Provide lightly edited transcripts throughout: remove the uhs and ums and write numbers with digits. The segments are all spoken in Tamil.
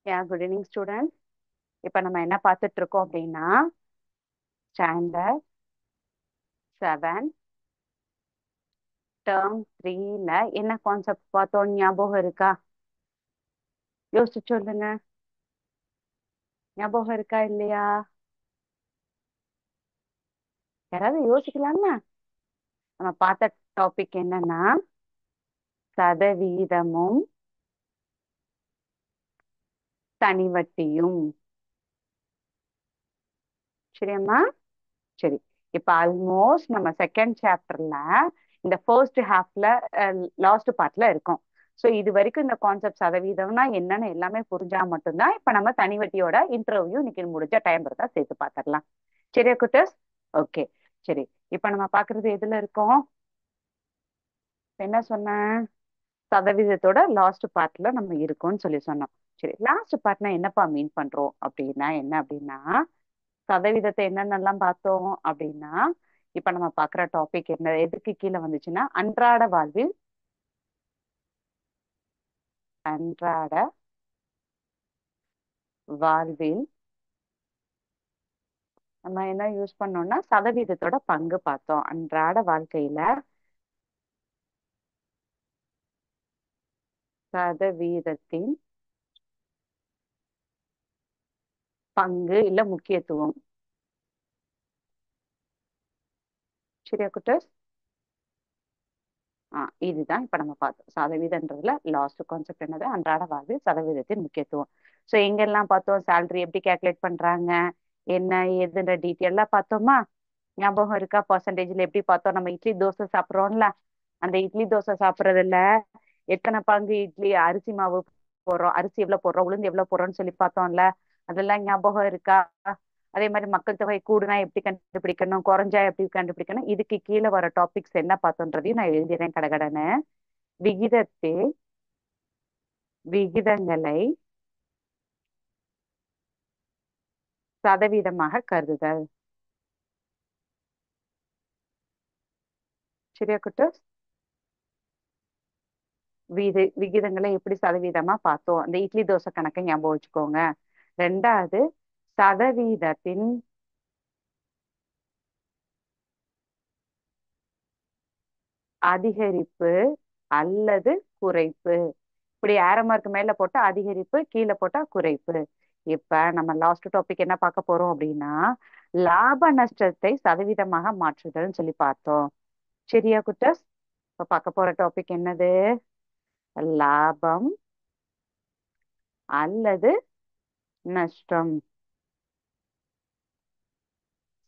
Good evening student. இப்போ நம்ம என்ன பார்த்துட்டு இருக்கோம் அப்படின்னா ஸ்டாண்டர்ட் 7 டேர்ம் 3ல என்ன கான்செப்ட் பார்த்தோம் ஞாபகம் இருக்கா? யோசிச்சு சொல்லுங்க. ஞாபகம் இருக்கா இல்லையா? யாராவது யோசிக்கலாமா? நம்ம பார்த்த டாபிக் என்னன்னா சதவீதமும் தனிவட்டியும். சரியாம்மா? சரி. இப்ப ஆல்மோஸ்ட் நம்ம செகண்ட் சாப்டர்ல இந்த ஃபர்ஸ்ட் ஹாஃப்ல லாஸ்ட் பார்ட்ல இருக்கோம். ஸோ இது வரைக்கும் இந்த கான்செப்ட் சதவீதம்னா என்னன்னு எல்லாமே புரிஞ்சா மட்டும்தான் இப்ப நம்ம தனிவட்டியோட இன்டர்வியூ இன்னைக்கு முடிஞ்ச டைம் இருந்தா சேர்த்து பார்த்துடலாம். சரியா குட்டஸ்? ஓகே. சரி. இப்ப நம்ம பாக்குறது எதுல இருக்கோம்? என்ன சொன்னேன்? சதவீதத்தோட லாஸ்ட் பார்ட்ல நம்ம இருக்கோம்னு சொல்லி சொன்னோம். சரி, லாஸ்ட் பார்ட்னா என்னப்பா மீன் பண்றோம் அப்படின்னா என்ன அப்படின்னா சதவீதத்தை என்னென்னலாம் பார்த்தோம் அப்படின்னா இப்ப நம்ம பாக்குற டாபிக் என்ன எதுக்கு கீழே வந்துச்சுன்னா அன்றாட வாழ்வில் அன்றாட வாழ்வில் நம்ம என்ன யூஸ் பண்ணோம்னா சதவீதத்தோட பங்கு பார்த்தோம். அன்றாட வாழ்க்கையில சதவீதத்தின் பங்கு இல்ல முக்கியத்துவம். சரியா குட்டஸ்? இதுதான் இப்ப நம்ம பார்த்தோம். சதவீதன்றதுல லாஸ்ட் கான்செப்ட் என்னது? அன்றாட வாழ்வில் சதவீதத்தின் முக்கியத்துவம். ஸோ எங்கெல்லாம் பார்த்தோம்? சேலரி எப்படி கேல்குலேட் பண்றாங்க, என்ன ஏதுன்ற டீட்டெயிலாம் பார்த்தோமா? ஞாபகம் இருக்கா? பர்சன்டேஜ்ல எப்படி பார்த்தோம்? நம்ம இட்லி தோசை சாப்பிட்றோம்ல, அந்த இட்லி தோசை சாப்பிட்றதுல எத்தனை பங்கு இட்லி அரிசி மாவு போடுறோம், அரிசி எவ்வளவு போடுறோம், உளுந்து எவ்வளவு போடுறோம்னு சொல்லி பார்த்தோம்ல, அதெல்லாம் ஞாபகம் இருக்கா? அதே மாதிரி மக்கள் தொகை கூடுனா எப்படி கண்டுபிடிக்கணும், குறைஞ்சா எப்படி கண்டுபிடிக்கணும், இதுக்கு கீழே வர டாபிக்ஸ் என்ன பார்த்தோன்றதையும் நான் எழுதிடுறேன் கடகடன்னு. விகிதத்தில் விகிதங்களை சதவீதமாக கருதுதல். சரியா குட்டு? விகிதங்களை எப்படி சதவீதமா பார்த்தோம், அந்த இட்லி தோசை கணக்கை ஞாபகம் வச்சுக்கோங்க. ரெண்டாவது, சதவீதத்தின் அதிகரிப்பு அல்லது குறைப்பு. இப்படி ஏரோ மார்க் மேல போட்டா அதிகரிப்பு, கீழே போட்டா குறைப்பு. இப்ப நம்ம லாஸ்ட் டாபிக் என்ன பார்க்க போறோம் அப்படின்னா லாப நஷ்டத்தை சதவீதமாக மாற்றுதல்னு சொல்லி பார்த்தோம். சரியா குட்டஸ்? இப்ப பார்க்க போற டாபிக் என்னது? லாபம் அல்லது நஷ்டம்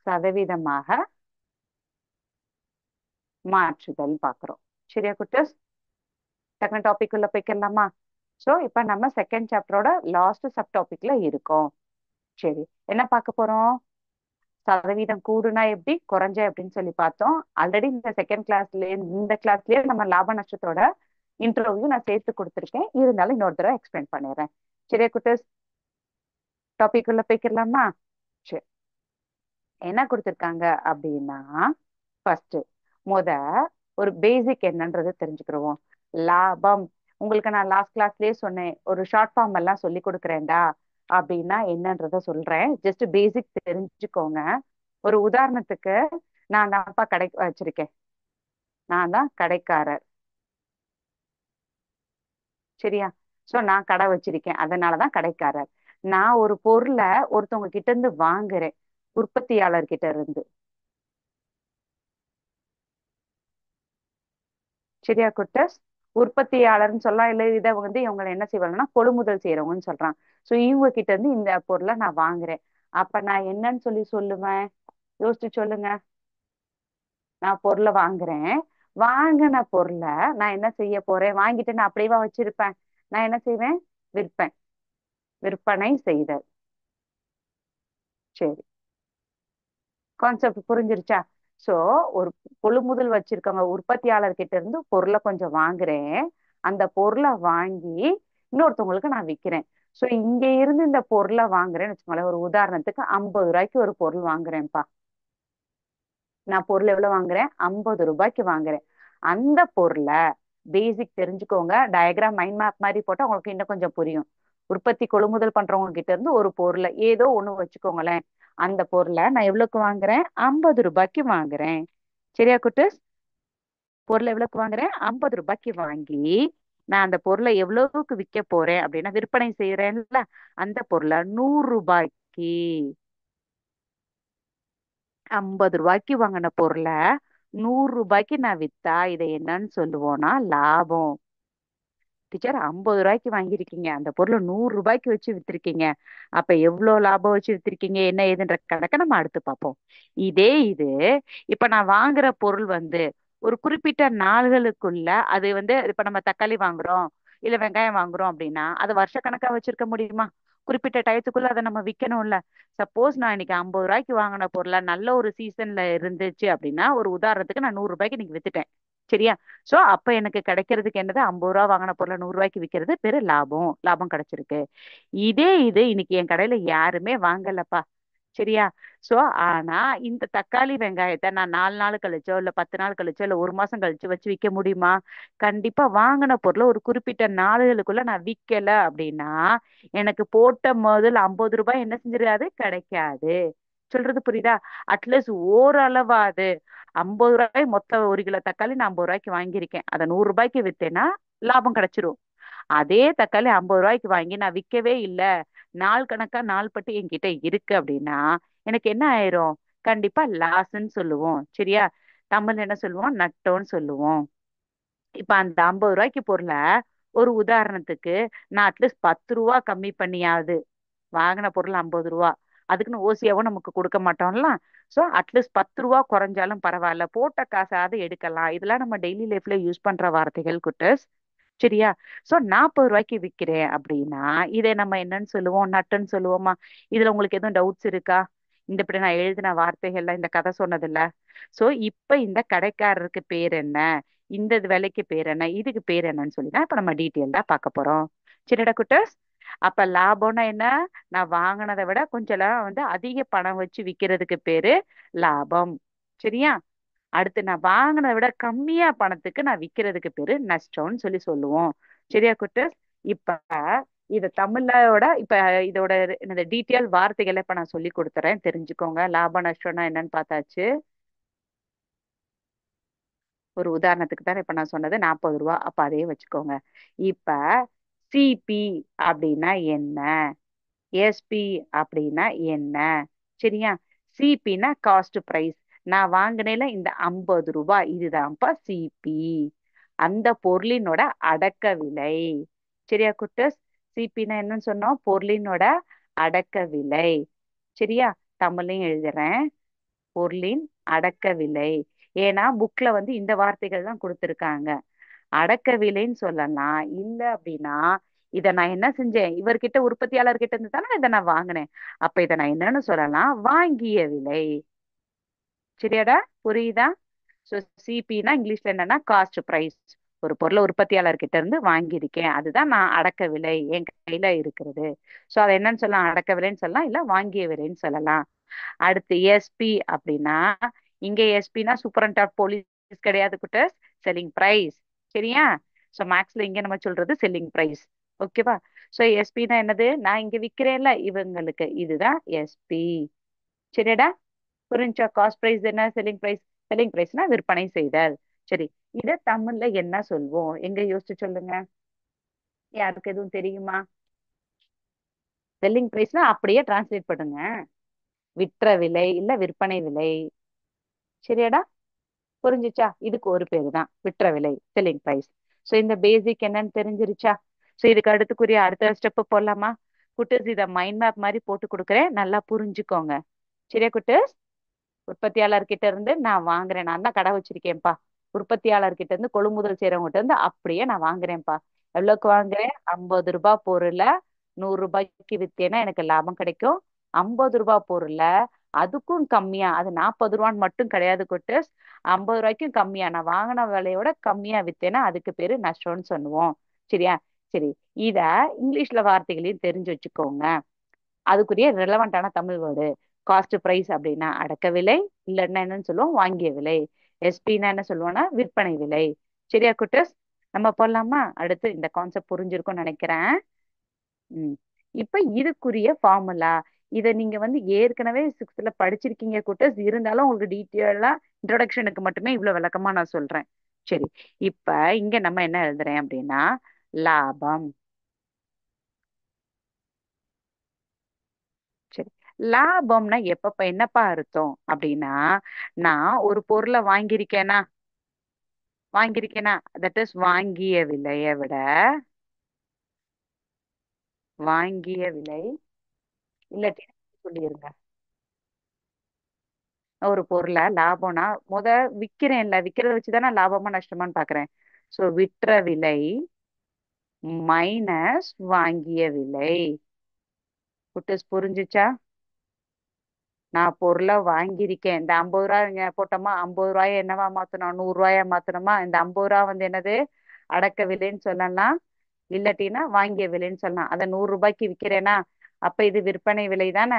சதவீதமாக மாற்றுதல் பார்க்கிறோம். சரியா குட்டஸ்? செகண்ட் டாபிக் உள்ள போய்க்கலாமா? சோ இப்ப நம்ம செகண்ட் சாப்டரோட லாஸ்ட் சப் டாபிக்ல இருக்கோம். சரி, என்ன பார்க்க போறோம்? சதவீதம் கூடுனா எப்படி, குறைஞ்சா எப்படின்னு சொல்லி பார்த்தோம். ஆல்ரெடி இந்த செகண்ட் கிளாஸ்லயே இந்த கிளாஸ்லயே நம்ம லாப நஷ்டத்தோட இன்டர்வியூ நான் சேர்த்து கொடுத்துருக்கேன். இருந்தாலும் இன்னொரு தடவை எக்ஸ்பிளைன் பண்ணிடுறேன். சரியா குட்டஸ்? டாபிக் உள்ள போய்க்கலாமா? சரி, என்ன கொடுத்துருக்காங்க அப்படின்னா ஃபர்ஸ்ட் முத ஒரு பேசிக் என்னன்றது தெரிஞ்சுக்கிருவோம். லாபம் உங்களுக்கு நான் லாஸ்ட் கிளாஸ்லயே சொன்னேன், ஒரு ஷார்ட் ஃபார்ம் எல்லாம் சொல்லி கொடுக்குறேன்டா அப்படின்னா என்னன்றத சொல்றேன். ஜஸ்ட் பேசிக் தெரிஞ்சுக்கோங்க. ஒரு உதாரணத்துக்கு நான் தான்ப்பா கடை வச்சிருக்கேன், நான் தான் கடைக்காரர். சரியா? சோ நான் கடை வச்சிருக்கேன், அதனாலதான் கடைக்காரர். நான் ஒரு பொருளை ஒருத்தவங்க கிட்ட இருந்து வாங்குறேன், உற்பத்தியாளர் கிட்ட இருந்து. சரியா குட்டஸ்? உற்பத்தியாளர்னு சொல்லலாம், இல்ல இதை வந்து இவங்க என்ன செய்வாங்கன்னா கொள்முதல் செய்யறவங்கன்னு சொல்றான். சோ இவங்க கிட்ட இருந்து இந்த பொருளை நான் வாங்குறேன். அப்ப நான் என்னன்னு சொல்லி சொல்லுவேன்? யோசிச்சு சொல்லுங்க. நான் பொருளை வாங்குறேன். வாங்கின பொருளை நான் என்ன செய்ய போறேன்? வாங்கிட்டு நான் அப்படியே வச்சிருப்பேன். நான் என்ன செய்வேன்? விற்பேன். விற்பனை செய்தல். சரி, கான்செப்ட் புரிஞ்சிருச்சா? சோ ஒரு கொள்முதல் வச்சிருக்கவங்க உற்பத்தியாளர் கிட்ட இருந்து பொருளை கொஞ்சம் வாங்குறேன். அந்த பொருளை வாங்கி இன்னொருத்தவங்களுக்கு நான் விற்கிறேன். சோ இங்க இருந்து இந்த பொருளை வாங்குறேன்னு வச்சுக்கோங்களேன். ஒரு உதாரணத்துக்கு 50 ரூபாய்க்கு ஒரு பொருள் வாங்குறேன்ப்பா. நான் பொருள் எவ்வளவு வாங்குறேன்? 50 ரூபாய்க்கு வாங்குறேன். அந்த பொருளை பேசிக் தெரிஞ்சுக்கோங்க. டயக்ராம் மைண்ட் மேப் மாதிரி போட்டா உங்களுக்கு இன்னும் கொஞ்சம் புரியும். உற்பத்தி கொள்முதல் பண்றவங்க கிட்ட இருந்து ஒரு பொருளை ஏதோ ஒண்ணு வச்சுக்கோங்களேன். அந்த பொருளை நான் எவ்வளவுக்கு வாங்குறேன்? 50 ரூபாய்க்கு வாங்குறேன். சரியா குட்டஸ்? பொருளை எவ்வளவுக்கு வாங்குறேன்? 50 ரூபாய்க்கு வாங்கி நான் அந்த பொருளை எவ்வளவுக்கு விற்க போறேன் அப்படின்னா, விற்பனை செய்யறேன்ல, அந்த பொருளை 100 ரூபாய்க்கு, 50 ரூபாய்க்கு வாங்கின பொருளை 100 ரூபாய்க்கு நான் வித்தா இதை என்னன்னு சொல்லுவோம்னா லாபம். டீச்சர், 50 ரூபாய்க்கு வாங்கியிருக்கீங்க, அந்த பொருளை 100 ரூபாய்க்கு வச்சு வித்திருக்கீங்க, அப்ப எவ்வளவு லாபம் வச்சு வித்திருக்கீங்க, என்ன ஏதுன்ற கணக்கை நம்ம அடுத்து பார்ப்போம். இதே இது இப்ப நான் வாங்குற பொருள் வந்து ஒரு குறிப்பிட்ட நாள்களுக்குள்ள, அது வந்து இப்ப நம்ம தக்காளி வாங்குறோம் இல்ல வெங்காயம் வாங்குறோம் அப்படின்னா அது வருஷக்கணக்கா வச்சிருக்க முடியுமா? குறிப்பிட்ட டயத்துக்குள்ள அதை நம்ம விற்கணும்ல. சப்போஸ் நான் இன்னைக்கு 50 ரூபாய்க்கு வாங்கின பொருளை நல்ல ஒரு சீசன்ல இருந்துச்சு அப்படின்னா, ஒரு உதாரணத்துக்கு நான் 100 ரூபாய்க்கு இன்னைக்கு வித்துட்டேன். சரியா? சோ அப்ப எனக்கு கிடைக்கிறதுக்கு என்னது? 50 ரூபா வாங்கின பொருளை 100 ரூபாய்க்கு விற்கிறது பெரு லாபம். லாபம் கிடைச்சிருக்கு. இதே இது இன்னைக்கு என் கடையில யாருமே வாங்கலப்பா. சரியா? சோ ஆனா இந்த தக்காளி வெங்காயத்தை நான் 4 நாள் கழிச்சோ இல்ல 10 நாள் கழிச்சோ இல்ல ஒரு மாசம் கழிச்சு வச்சு விற்க முடியுமா? கண்டிப்பா. வாங்கின பொருளை ஒரு குறிப்பிட்ட நாளுகளுக்குள்ள நான் விற்கல அப்படின்னா எனக்கு போட்ட முதல் 50 ரூபாய் என்ன செஞ்சிடாது? கிடைக்காது. சொல்றது புரியுதா? அட்லீஸ்ட் ஓரளவாது 50 ரூபாய், மொத்த 1 கிலோ தக்காளி நான் 50 ரூபாய்க்கு வாங்கியிருக்கேன், அதை 100 ரூபாய்க்கு வித்தேன்னா லாபம் கிடைச்சிரும். அதே தக்காளி 50 ரூபாய்க்கு வாங்கி நான் விற்கவே இல்லை, நாள் கணக்கா நாள் பட்டு என்கிட்ட இருக்கு அப்படின்னா எனக்கு என்ன ஆயிரும்? கண்டிப்பா லாஸ்ன்னு சொல்லுவோம். சரியா? தமிழ்ல என்ன சொல்லுவோம்? நட்டோன்னு சொல்லுவோம். இப்ப அந்த 50 ரூபாய்க்கு பொருளை ஒரு உதாரணத்துக்கு நான் அட்லீஸ்ட் 10 ரூபா கம்மி பண்ணியாவது, வாங்கின பொருள் 50 ரூபா, அதுக்குன்னு ஓசியாவும் நமக்கு கொடுக்க மாட்டோம்ல. சோ அட்லீஸ்ட் 10 ரூபா குறைஞ்சாலும் பரவாயில்ல, போட்ட காசாவது எடுக்கலாம். இதெல்லாம் நம்ம டெய்லி லைஃப்ல யூஸ் பண்ற வார்த்தைகள் குட்டஸ். சரியா? சோ 40 ரூபாய்க்கு விக்கிறேன் அப்படின்னா இதை நம்ம என்னன்னு சொல்லுவோம்? நட்டுன்னு சொல்லுவோமா? இதுல உங்களுக்கு எதுவும் டவுட்ஸ் இருக்கா? இந்த இப்படி நான் எழுதின வார்த்தைகள்ல இந்த கதை சொன்னதில்ல. சோ இப்ப இந்த கடைக்காரருக்கு பேர் என்ன, இந்த விலைக்கு பேர் என்ன, இதுக்கு பேர் என்னன்னு சொல்லி தான் இப்ப நம்ம டீட்டெயில்டா பார்க்க போறோம். சரிடா குட்டஸ்? அப்ப லாபம்னா என்ன? நான் வாங்கினதை விட கொஞ்சம் வந்து அதிக பணம் வச்சு விக்கிறதுக்கு பேரு லாபம். சரியா? அடுத்து நான் வாங்கினதை விட கம்மியா பணத்துக்கு நான் விக்கிறதுக்கு பேரு நஷ்டம்னு சொல்லி சொல்லுவோம். சரியா குட்டஸ்? இப்ப இத தமிழோட இப்ப இதோட என்னது டீட்டெயில் வார்த்தைகளை இப்ப நான் சொல்லி கொடுத்துறேன், தெரிஞ்சுக்கோங்க. லாப நஷ்டம்னா என்னன்னு பார்த்தாச்சு. ஒரு உதாரணத்துக்கு தான் இப்ப நான் சொன்னது 40 ரூபா, அப்ப அதையே வச்சுக்கோங்க. இப்ப சிபி அப்படின்னா என்ன, எஸ்பி அப்படின்னா என்ன? சரியா? சிபினா காஸ்ட் பிரைஸ். நான் வாங்கினேல இந்த 50 ரூபாய், இதுதான்ப்பா சிபி, அந்த பொருளினோட அடக்க விலை. சரியா குட்டஸ்? சிபினா என்னன்னு சொன்னோம்? பொருளினோட அடக்க விலை. சரியா? தமிழையும் எழுதுறேன், பொருளின் அடக்க விலை. ஏன்னா புக்ல வந்து இந்த வார்த்தைகள் தான் கொடுத்துருக்காங்க. அடக்க விலைன்னு சொல்லலாம். இல்ல அப்படின்னா இதை நான் என்ன செஞ்சேன்? இவர்கிட்ட, உற்பத்தியாளர்கிட்ட இருந்து தானே இதை நான் வாங்கினேன், அப்ப இதை நான் என்னன்னு சொல்லலாம்? வாங்கிய விலை. சரியாடா? புரியுதா? ஸோ சிபினா இங்கிலீஷ்ல என்னன்னா காஸ்ட் பிரைஸ். ஒரு பொருளை உற்பத்தியாளர்கிட்ட இருந்து வாங்கியிருக்கேன், அதுதான் நான் அடக்க விலை என் கையில இருக்கிறது. ஸோ அதை என்னன்னு சொல்லலாம்? அடக்க விலைன்னு சொல்லலாம், இல்ல வாங்கிய விலைன்னு சொல்லலாம். அடுத்து எஸ்பி அப்படின்னா, இங்க எஸ்பினா சூப்பரண்ட் ஆஃப் போலீஸ் கிடையாது குட்டஸ், செல்லிங் பிரைஸ். சரியா? ஸோ மேக்ஸ்ல இங்க நம்ம சொல்றது செல்லிங் பிரைஸ். ஓகேவா? ஸோ எஸ்பினா என்னது? நான் இங்க விக்கிறேன்ல இவங்களுக்கு, இதுதான் எஸ்பி. சரியாடா? புரிஞ்சா? காஸ்ட் பிரைஸ் என்ன, செல்லிங் பிரைஸ். செல்லிங் பிரைஸ்னா விற்பனை செய்தல். சரி, இத தமிழ்ல என்ன சொல்வோம்? எங்க யோசிச்சு சொல்லுங்க. யாருக்கு எதுவும் தெரியுமா? செல்லிங் பிரைஸ்னா அப்படியே டிரான்ஸ்லேட் பண்ணுங்க, விற்ற விலை இல்ல விற்பனை விலை. சரியாடா? புரிஞ்சுச்சா? இதுக்கு ஒரு பேரு தான் விற்ற விலை, செல்லிங் பிரைஸ். சோ இந்த பேசிக் என்னன்னு தெரிஞ்சிருச்சா? சோ இதுக்கு அடுத்துக்குரிய அடுத்த ஸ்டெப் போடலாமா? குட்டஸ், இத மைண்ட் மேப் மாதிரி போட்டு கொடுக்குறேன், நல்லா புரிஞ்சுக்கோங்க. சரியா குட்டஸ்? உற்பத்தியாளர் கிட்ட இருந்து நான் வாங்குறேன், நான் தான் கடை வச்சிருக்கேன்ப்பா, உற்பத்தியாளர் கிட்ட இருந்து கொள்முதல் செய்யறவங்க இருந்து அப்படியே நான் வாங்குறேன்ப்பா. எவ்வளவுக்கு வாங்குறேன்? 50 ரூபாய் பொருளை 100 ரூபாய்க்கு வித்தேன்னா எனக்கு லாபம் கிடைக்கும். 50 ரூபாய் பொருளை அதுக்கும் கம்மியா, அது 40 ரூபான்னு மட்டும் கிடையாது கொட்டு, 50 ரூபாய்க்கும் கம்மியா நான் வாங்கின விலையோட கம்மியா வித்தேன்னா அதுக்கு பேரு நஷ்டம்னு சொல்லுவோம். சரியா? சரி, இத இங்கிலீஷ்ல வார்த்தைகளையும் தெரிஞ்சு வச்சுக்கோங்க. அதுக்குரிய ரிலவெண்டான தமிழ் வேர்டு. காஸ்ட் பிரைஸ் அப்படின்னா அடக்க விலை, இல்லைன்னா என்னன்னு சொல்லுவோம்? வாங்கிய விலை. எஸ்பின்னா என்ன சொல்லுவோம்னா விற்பனை விலை. சரியா குட்டஸ்? நம்ம போடலாமா? அடுத்து இந்த கான்செப்ட் புரிஞ்சிருக்கும்னு நினைக்கிறேன். ம். இப்ப இதுக்குரிய ஃபார்முலா இத நீங்க வந்து ஏற்கனவே சிக்ஸ்த்ல படிச்சிருக்கீங்க கூட்டஸ், இருந்தாலும் உங்களுக்கு டீட்டெயிலா இன்ட்ரோடக்ஷனுக்கு மட்டுமே இவ்வளவு விளக்கமா நான் சொல்றேன். சரி. இப்ப இங்க நம்ம என்ன எழுதுறேன் அப்படின்னா, லாபம். சரி. லாபம்னா எப்பப்ப என்னப்பா அர்த்தம் அப்படின்னா, நான் ஒரு பொருளை வாங்கியிருக்கேனா தட் இஸ் வாங்கிய விலையை விட வாங்கிய விலை இல்லாட்டி சொல்லிருங்க. ஒரு பொருளை லாபம்னா விக்கிறேன்ல, விக்கிறத வச்சுதானே லாபமா நஷ்டமான்னு பாக்குறேன். சோ விற்ற விலை மைனஸ் வாங்கிய விலை. குட்டஸ் புரிஞ்சுச்சா? நான் பொருளை வாங்கியிருக்கேன். இந்த 50 ரூபாய் போட்டோமா, 50 ரூபாய என்னவா மாத்தணும், 100 ரூபாயா மாத்தணுமா? இந்த 50 ரூபா வந்து என்னது, அடக்க விலைன்னு சொல்லலாம், இல்லாட்டினா வாங்கிய விலைன்னு சொல்லலாம். அதை 100 ரூபாய்க்கு விற்கிறேனா, அப்ப இது விற்பனை விலை தானே.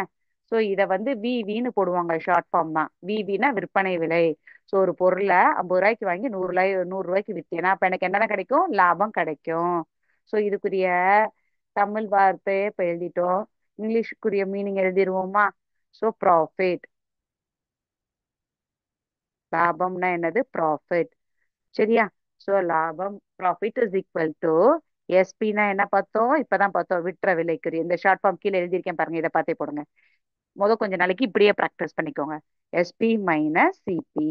சோ இத வந்து விவின்னு போடுவாங்க, ஷார்ட் ஃபார்ம் தான். விவினா விற்பனை விலை. சோ ஒரு பொருளை 50 ரூபாய்க்கு வாங்கி 100 ரூபாய்க்கு விற்றேனா, அப்ப எனக்கு என்னென்ன கிடைக்கும், லாபம் கிடைக்கும். சோ இதுக்குரிய தமிழ் வார்த்தையை இப்ப எழுதிட்டோம். இங்கிலீஷுக்குரிய மீனிங் எழுதிருவோமா? So profit. லாபம்னா என்னது, ப்ராஃபிட். சரியா? சோ லாபம் ப்ராஃபிட் இஸ் ஈக்குவல் டு எஸ்பினா என்ன பார்த்தோம், இப்பதான் பார்த்தோம், விற்ற விலைக்குரிய. இந்த ஷார்ட் ஃபார்ம் கீழே எழுதியிருக்கேன் பாருங்க, இதை பார்த்தே போடுங்க. கொஞ்ச நாளைக்கு இப்படியே ப்ராக்டிஸ் பண்ணிக்கோங்க. SP minus CP.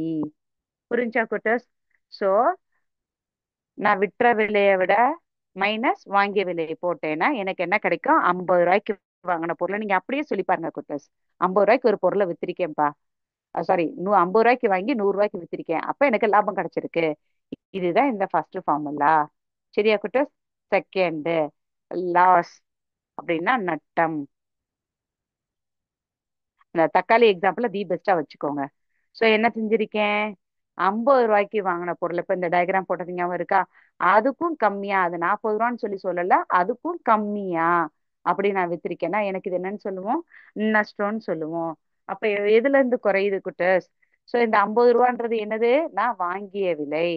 புரிஞ்சா குட்டஸ்? சோ நான் விற்ற விலையை விட மைனஸ் வாங்கிய விலையை போட்டேன்னா எனக்கு என்ன கிடைக்கும், 50 ரூபாய்க்கு வாங்கின பொருளை நீங்க அப்படியே சொல்லி பாருங்க குட்டஸ். 50 ரூபாய்க்கு ஒரு பொருளை வித்திருக்கேன்ப்பா, சாரி, 50 ரூபாய்க்கு வாங்கி 100 ரூபாய்க்கு வித்திருக்கேன், அப்ப எனக்கு லாபம் கிடைச்சிருக்கு. இதுதான் இந்த ஃபர்ஸ்ட் ஃபார்முலா. சரியா குட்டஸ்? செகண்ட், லாஸ் அப்படின்னா நட்டம். இந்த தக்காளி எக்ஸாம்பிள் தி பெஸ்டா வச்சுக்கோங்க. சோ என்ன செஞ்சிருக்கேன், 50 ரூபாய்க்கு வாங்கின பொருள், இப்ப இந்த டயக்ராம் போட்டது ஞாபகம் இருக்கா? அதுக்கும் கம்மியா, அது 40 ரூபான்னு சொல்லல, அதுக்கும் கம்மியா அப்படி நான் வித்திருக்கேன்னா எனக்கு இது என்னன்னு சொல்லுவோம், நஷ்டம்னு சொல்லுவோம். அப்ப எதுல இருந்து குறையுது குட்டஸ்? சோ இந்த 50 ரூபான்றது என்னது, நான் வாங்கிய விலை.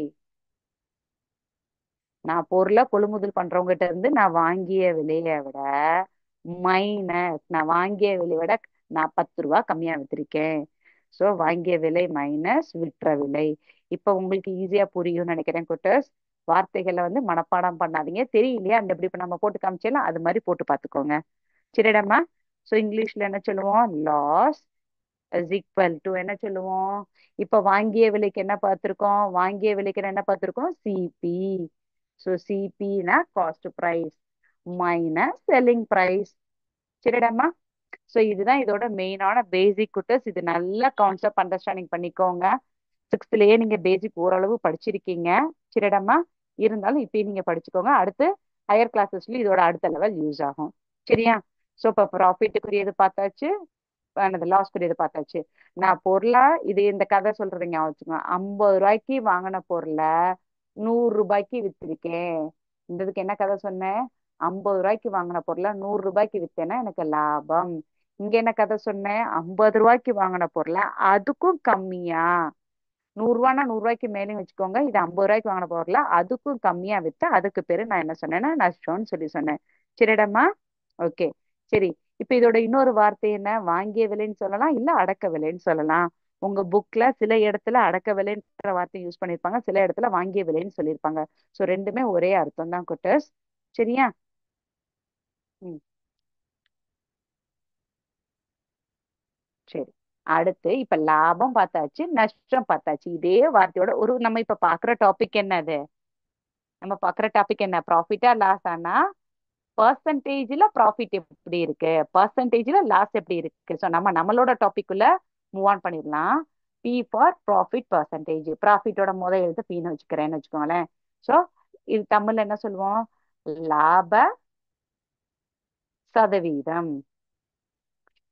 நான் பொருளை கொள்முதல் பண்றவங்ககிட்ட இருந்து நான் வாங்கிய விலையை விட மைனஸ், நான் வாங்கிய விலையை விட நான் 10 ரூபாய் கம்மியா வித்திருக்கேன். சோ வாங்கிய விலை மைனஸ் விற்ற விலை. இப்ப உங்களுக்கு ஈஸியா புரியும்னு நினைக்கிறேன் குட்டர்ஸ். வார்த்தைகளை வந்து மனப்பாடம் பண்ணாதீங்க, தெரியலையா அந்த இப்படி இப்ப நம்ம போட்டு காமிச்சேன்னா அது மாதிரி போட்டு பார்த்துக்கோங்க. சரிடாம்மா? சோ இங்கிலீஷ்ல என்ன சொல்லுவோம், லாஸ் இஸ் ஈக்குவல் டு என்ன சொல்லுவோம், இப்ப வாங்கிய விலைக்கு என்ன பார்த்திருக்கோம், வாங்கிய விலைக்கு என்ன பார்த்திருக்கோம், சிபி. ஸோ சிபினா cost price minus selling price. சரிடாம்மா? ஸோ இதுதான் இதோட மெயினான பேசிக் குட்டஸ். இது நல்ல கான்செப்ட் அண்டர்ஸ்டாண்டிங் பண்ணிக்கோங்க. சிக்ஸ்த்லயே நீங்க பேசிக் ஓரளவு படிச்சிருக்கீங்க. சரிடாம்மா? இருந்தாலும் இப்பயும் நீங்க படிச்சுக்கோங்க, அடுத்து ஹையர் கிளாஸஸ்லயும் இதோட அடுத்த லெவல் யூஸ் ஆகும். சரியா? ஸோ இப்போ ப்ராஃபிட்டுக்குரியது பார்த்தாச்சு, லாஸ்க்குரியது பார்த்தாச்சு. நான் பொருளா இது இந்த கதை சொல்றது ஞாபகம் வச்சுக்கோங்க. 50 ரூபாய்க்கு வாங்கின பொருளை 100 ரூபாய்க்கு வித்திருக்கேன். இந்த இதுக்கு என்ன கதை சொன்னேன், 50 ரூபாய்க்கு வாங்கின பொருளை 100 ரூபாய்க்கு வித்தேன்னா எனக்கு லாபம். இங்க என்ன கதை சொன்னேன், 50 ரூபாய்க்கு வாங்கின பொருளை அதுக்கும் கம்மியா, 100 ரூபான்னா 100 ரூபாய்க்கு மேலேயும் வச்சுக்கோங்க, இது 50 ரூபாய்க்கு வாங்கின பொருளை அதுக்கும் கம்மியா வித்து அதுக்கு பேரு நான் என்ன சொன்னேன்னா நஷ்டம்னு சொன்னேன். சரிடம்மா? ஓகே. சரி. இப்ப இதோட இன்னொரு வார்த்தை என்ன, வாங்கிய விலைன்னு சொல்லலாம், இல்ல அடக்க விலைன்னு சொல்லலாம். உங்க புக்ல சில இடத்துல அடக்க விலைன்ற வார்த்தை யூஸ் பண்ணிருப்பாங்க, சில இடத்துல வாங்கிய விலைன்னு சொல்லியிருப்பாங்க. சோ ரெண்டுமே ஒரே அர்த்தம் தான் குட்டர்ஸ். சரியா? ம். சரி. அடுத்து இப்ப லாபம் பார்த்தாச்சு, நஷ்டம் பார்த்தாச்சு. இதே வார்த்தையோட நம்ம இப்ப பாக்குற டாபிக் என்னது, நம்ம பாக்குற டாபிக் என்ன, ப்ராஃபிட்டா லாஸ் ஆனா பர்சன்டேஜ்ல ப்ராஃபிட் எப்படி இருக்கு, பர்சன்டேஜ்ல லாஸ் எப்படி இருக்கு. ஸோ நம்மளோட டாபிக்குள்ள மூவ் ஆன் பண்ணிடலாம். P for profit percentage. ப்ராஃபிட்டோட எழுத்து பின்னு வச்சுக்கிறேன்னு வச்சுக்கோங்களேன். ஸோ இது தமிழ்ல என்ன சொல்லுவோம், லாப சதவீதம்.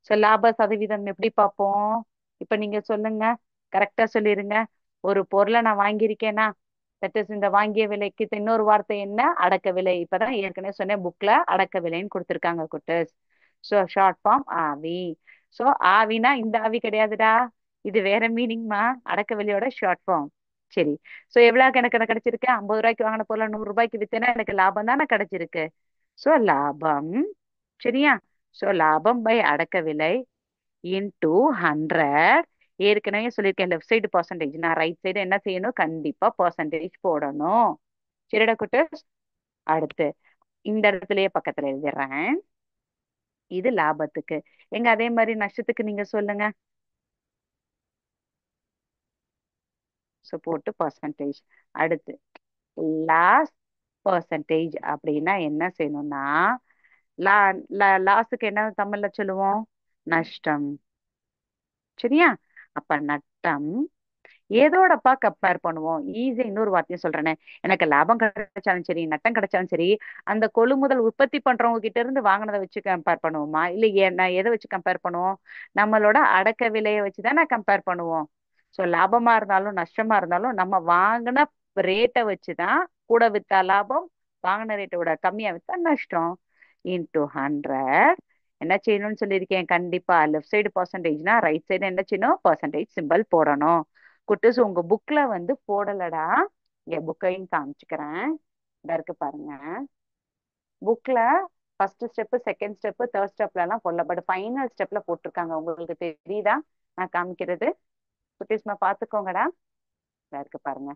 ஸோ லாப சதவீதம் எப்படி பார்ப்போம், இப்ப நீங்க சொல்லுங்க, கரெக்டா சொல்லிருங்க. ஒரு பொருளை நான் வாங்கியிருக்கேனா, தட் இஸ் இந்த வாங்கிய விலைக்கு இன்னொரு வார்த்தை என்ன, அடக்க விலை. இப்பதான் ஏற்கனவே சொன்னேன், புக்ல அடக்க விலைன்னு கொடுத்துருக்காங்க குட்டஸ். ஸோ ஷார்ட் ஃபார்ம் ஆவி. ஸோ ஆவினா இந்த ஆவி கிடையாதுடா, இது வேற மீனிங்மா, அடக்க விலையோட ஷார்ட் ஃபார்ம். சரி. ஸோ எவ்வளவு எனக்கு எனக்கு கிடைச்சிருக்கு, 50 ரூபாய்க்கு வாங்கின பொருளை 100 ரூபாய்க்கு வித்தேன்னா எனக்கு லாபம் தானே கிடைச்சிருக்கு. ஸோ லாபம் சரியா? சோ லாபம் பை அடக்க விலை இன்டூ 100. ஏற்கனவே சொல்லியிருக்கேன் லெஃப்ட் சைடு பர்சன்டேஜ், நான் ரைட் சைடு என்ன செய்யணும், கண்டிப்பா பர்சன்டேஜ் போடணும். சரிடா குட்டஸ். அடுத்து இந்த இடத்துலயே பக்கத்துல எழுதிடுறேன். இது லாபத்துக்கு. எங்க அதே மாதிரி நஷ்டத்துக்கு நீங்க சொல்லுங்க. ஸோ போட்டு பர்சன்டேஜ். அடுத்து லாஸ் பர்சன்டேஜ் அப்படின்னா என்ன செய்யணும்னா, லா லாஸுக்கு என்ன தமிழ்ல சொல்லுவோம், நஷ்டம். சரியா? அப்ப நட்டம் ஏதோடப்பா கம்பேர் பண்ணுவோம். ஈஸியா இன்னொரு வார்த்தையும் சொல்றேனே, எனக்கு லாபம் கிடைச்சாலும் சரி நட்டம் கிடைச்சாலும் சரி, அந்த கொள்முதல் உற்பத்தி பண்றவங்க கிட்ட இருந்து வாங்கினதை வச்சு கம்பேர் பண்ணுவோமா, இல்ல நான் எதை வச்சு கம்பேர் பண்ணுவோம், நம்மளோட அடக்க விலையை வச்சுதான் நான் கம்பேர் பண்ணுவோம். சோ லாபமா இருந்தாலும் நஷ்டமா இருந்தாலும் நம்ம வாங்கின ரேட்டை வச்சுதான், கூட வித்தா லாபம், வாங்கின ரேட்டை விட கம்மியா வித்தா நஷ்டம். இன்டூ 100 என்ன செய்யணும்னு சொல்லியிருக்கேன், கண்டிப்பா லெஃப்ட் சைடு பர்சன்டேஜ்னா ரைட் சைடு என்ன செய்யணும், பர்சன்டேஜ் சிம்பல் போடணும். குட்டூஸ் உங்க புக்ல வந்து போடலடா, இங்க புக்கையும் காமிச்சுக்கிறேன். இதா இருக்கு பாருங்க புக்ல. First step, second step, third ஸ்டெப்ல எல்லாம் போடல, பட் ஃபைனல் ஸ்டெப்ல போட்டிருக்காங்க. உங்களுக்கு தெரியுதா நான் காமிக்கிறது? குட்டீஸ்மா பாத்துக்கோங்கடா. இதா இருக்கு பாருங்க.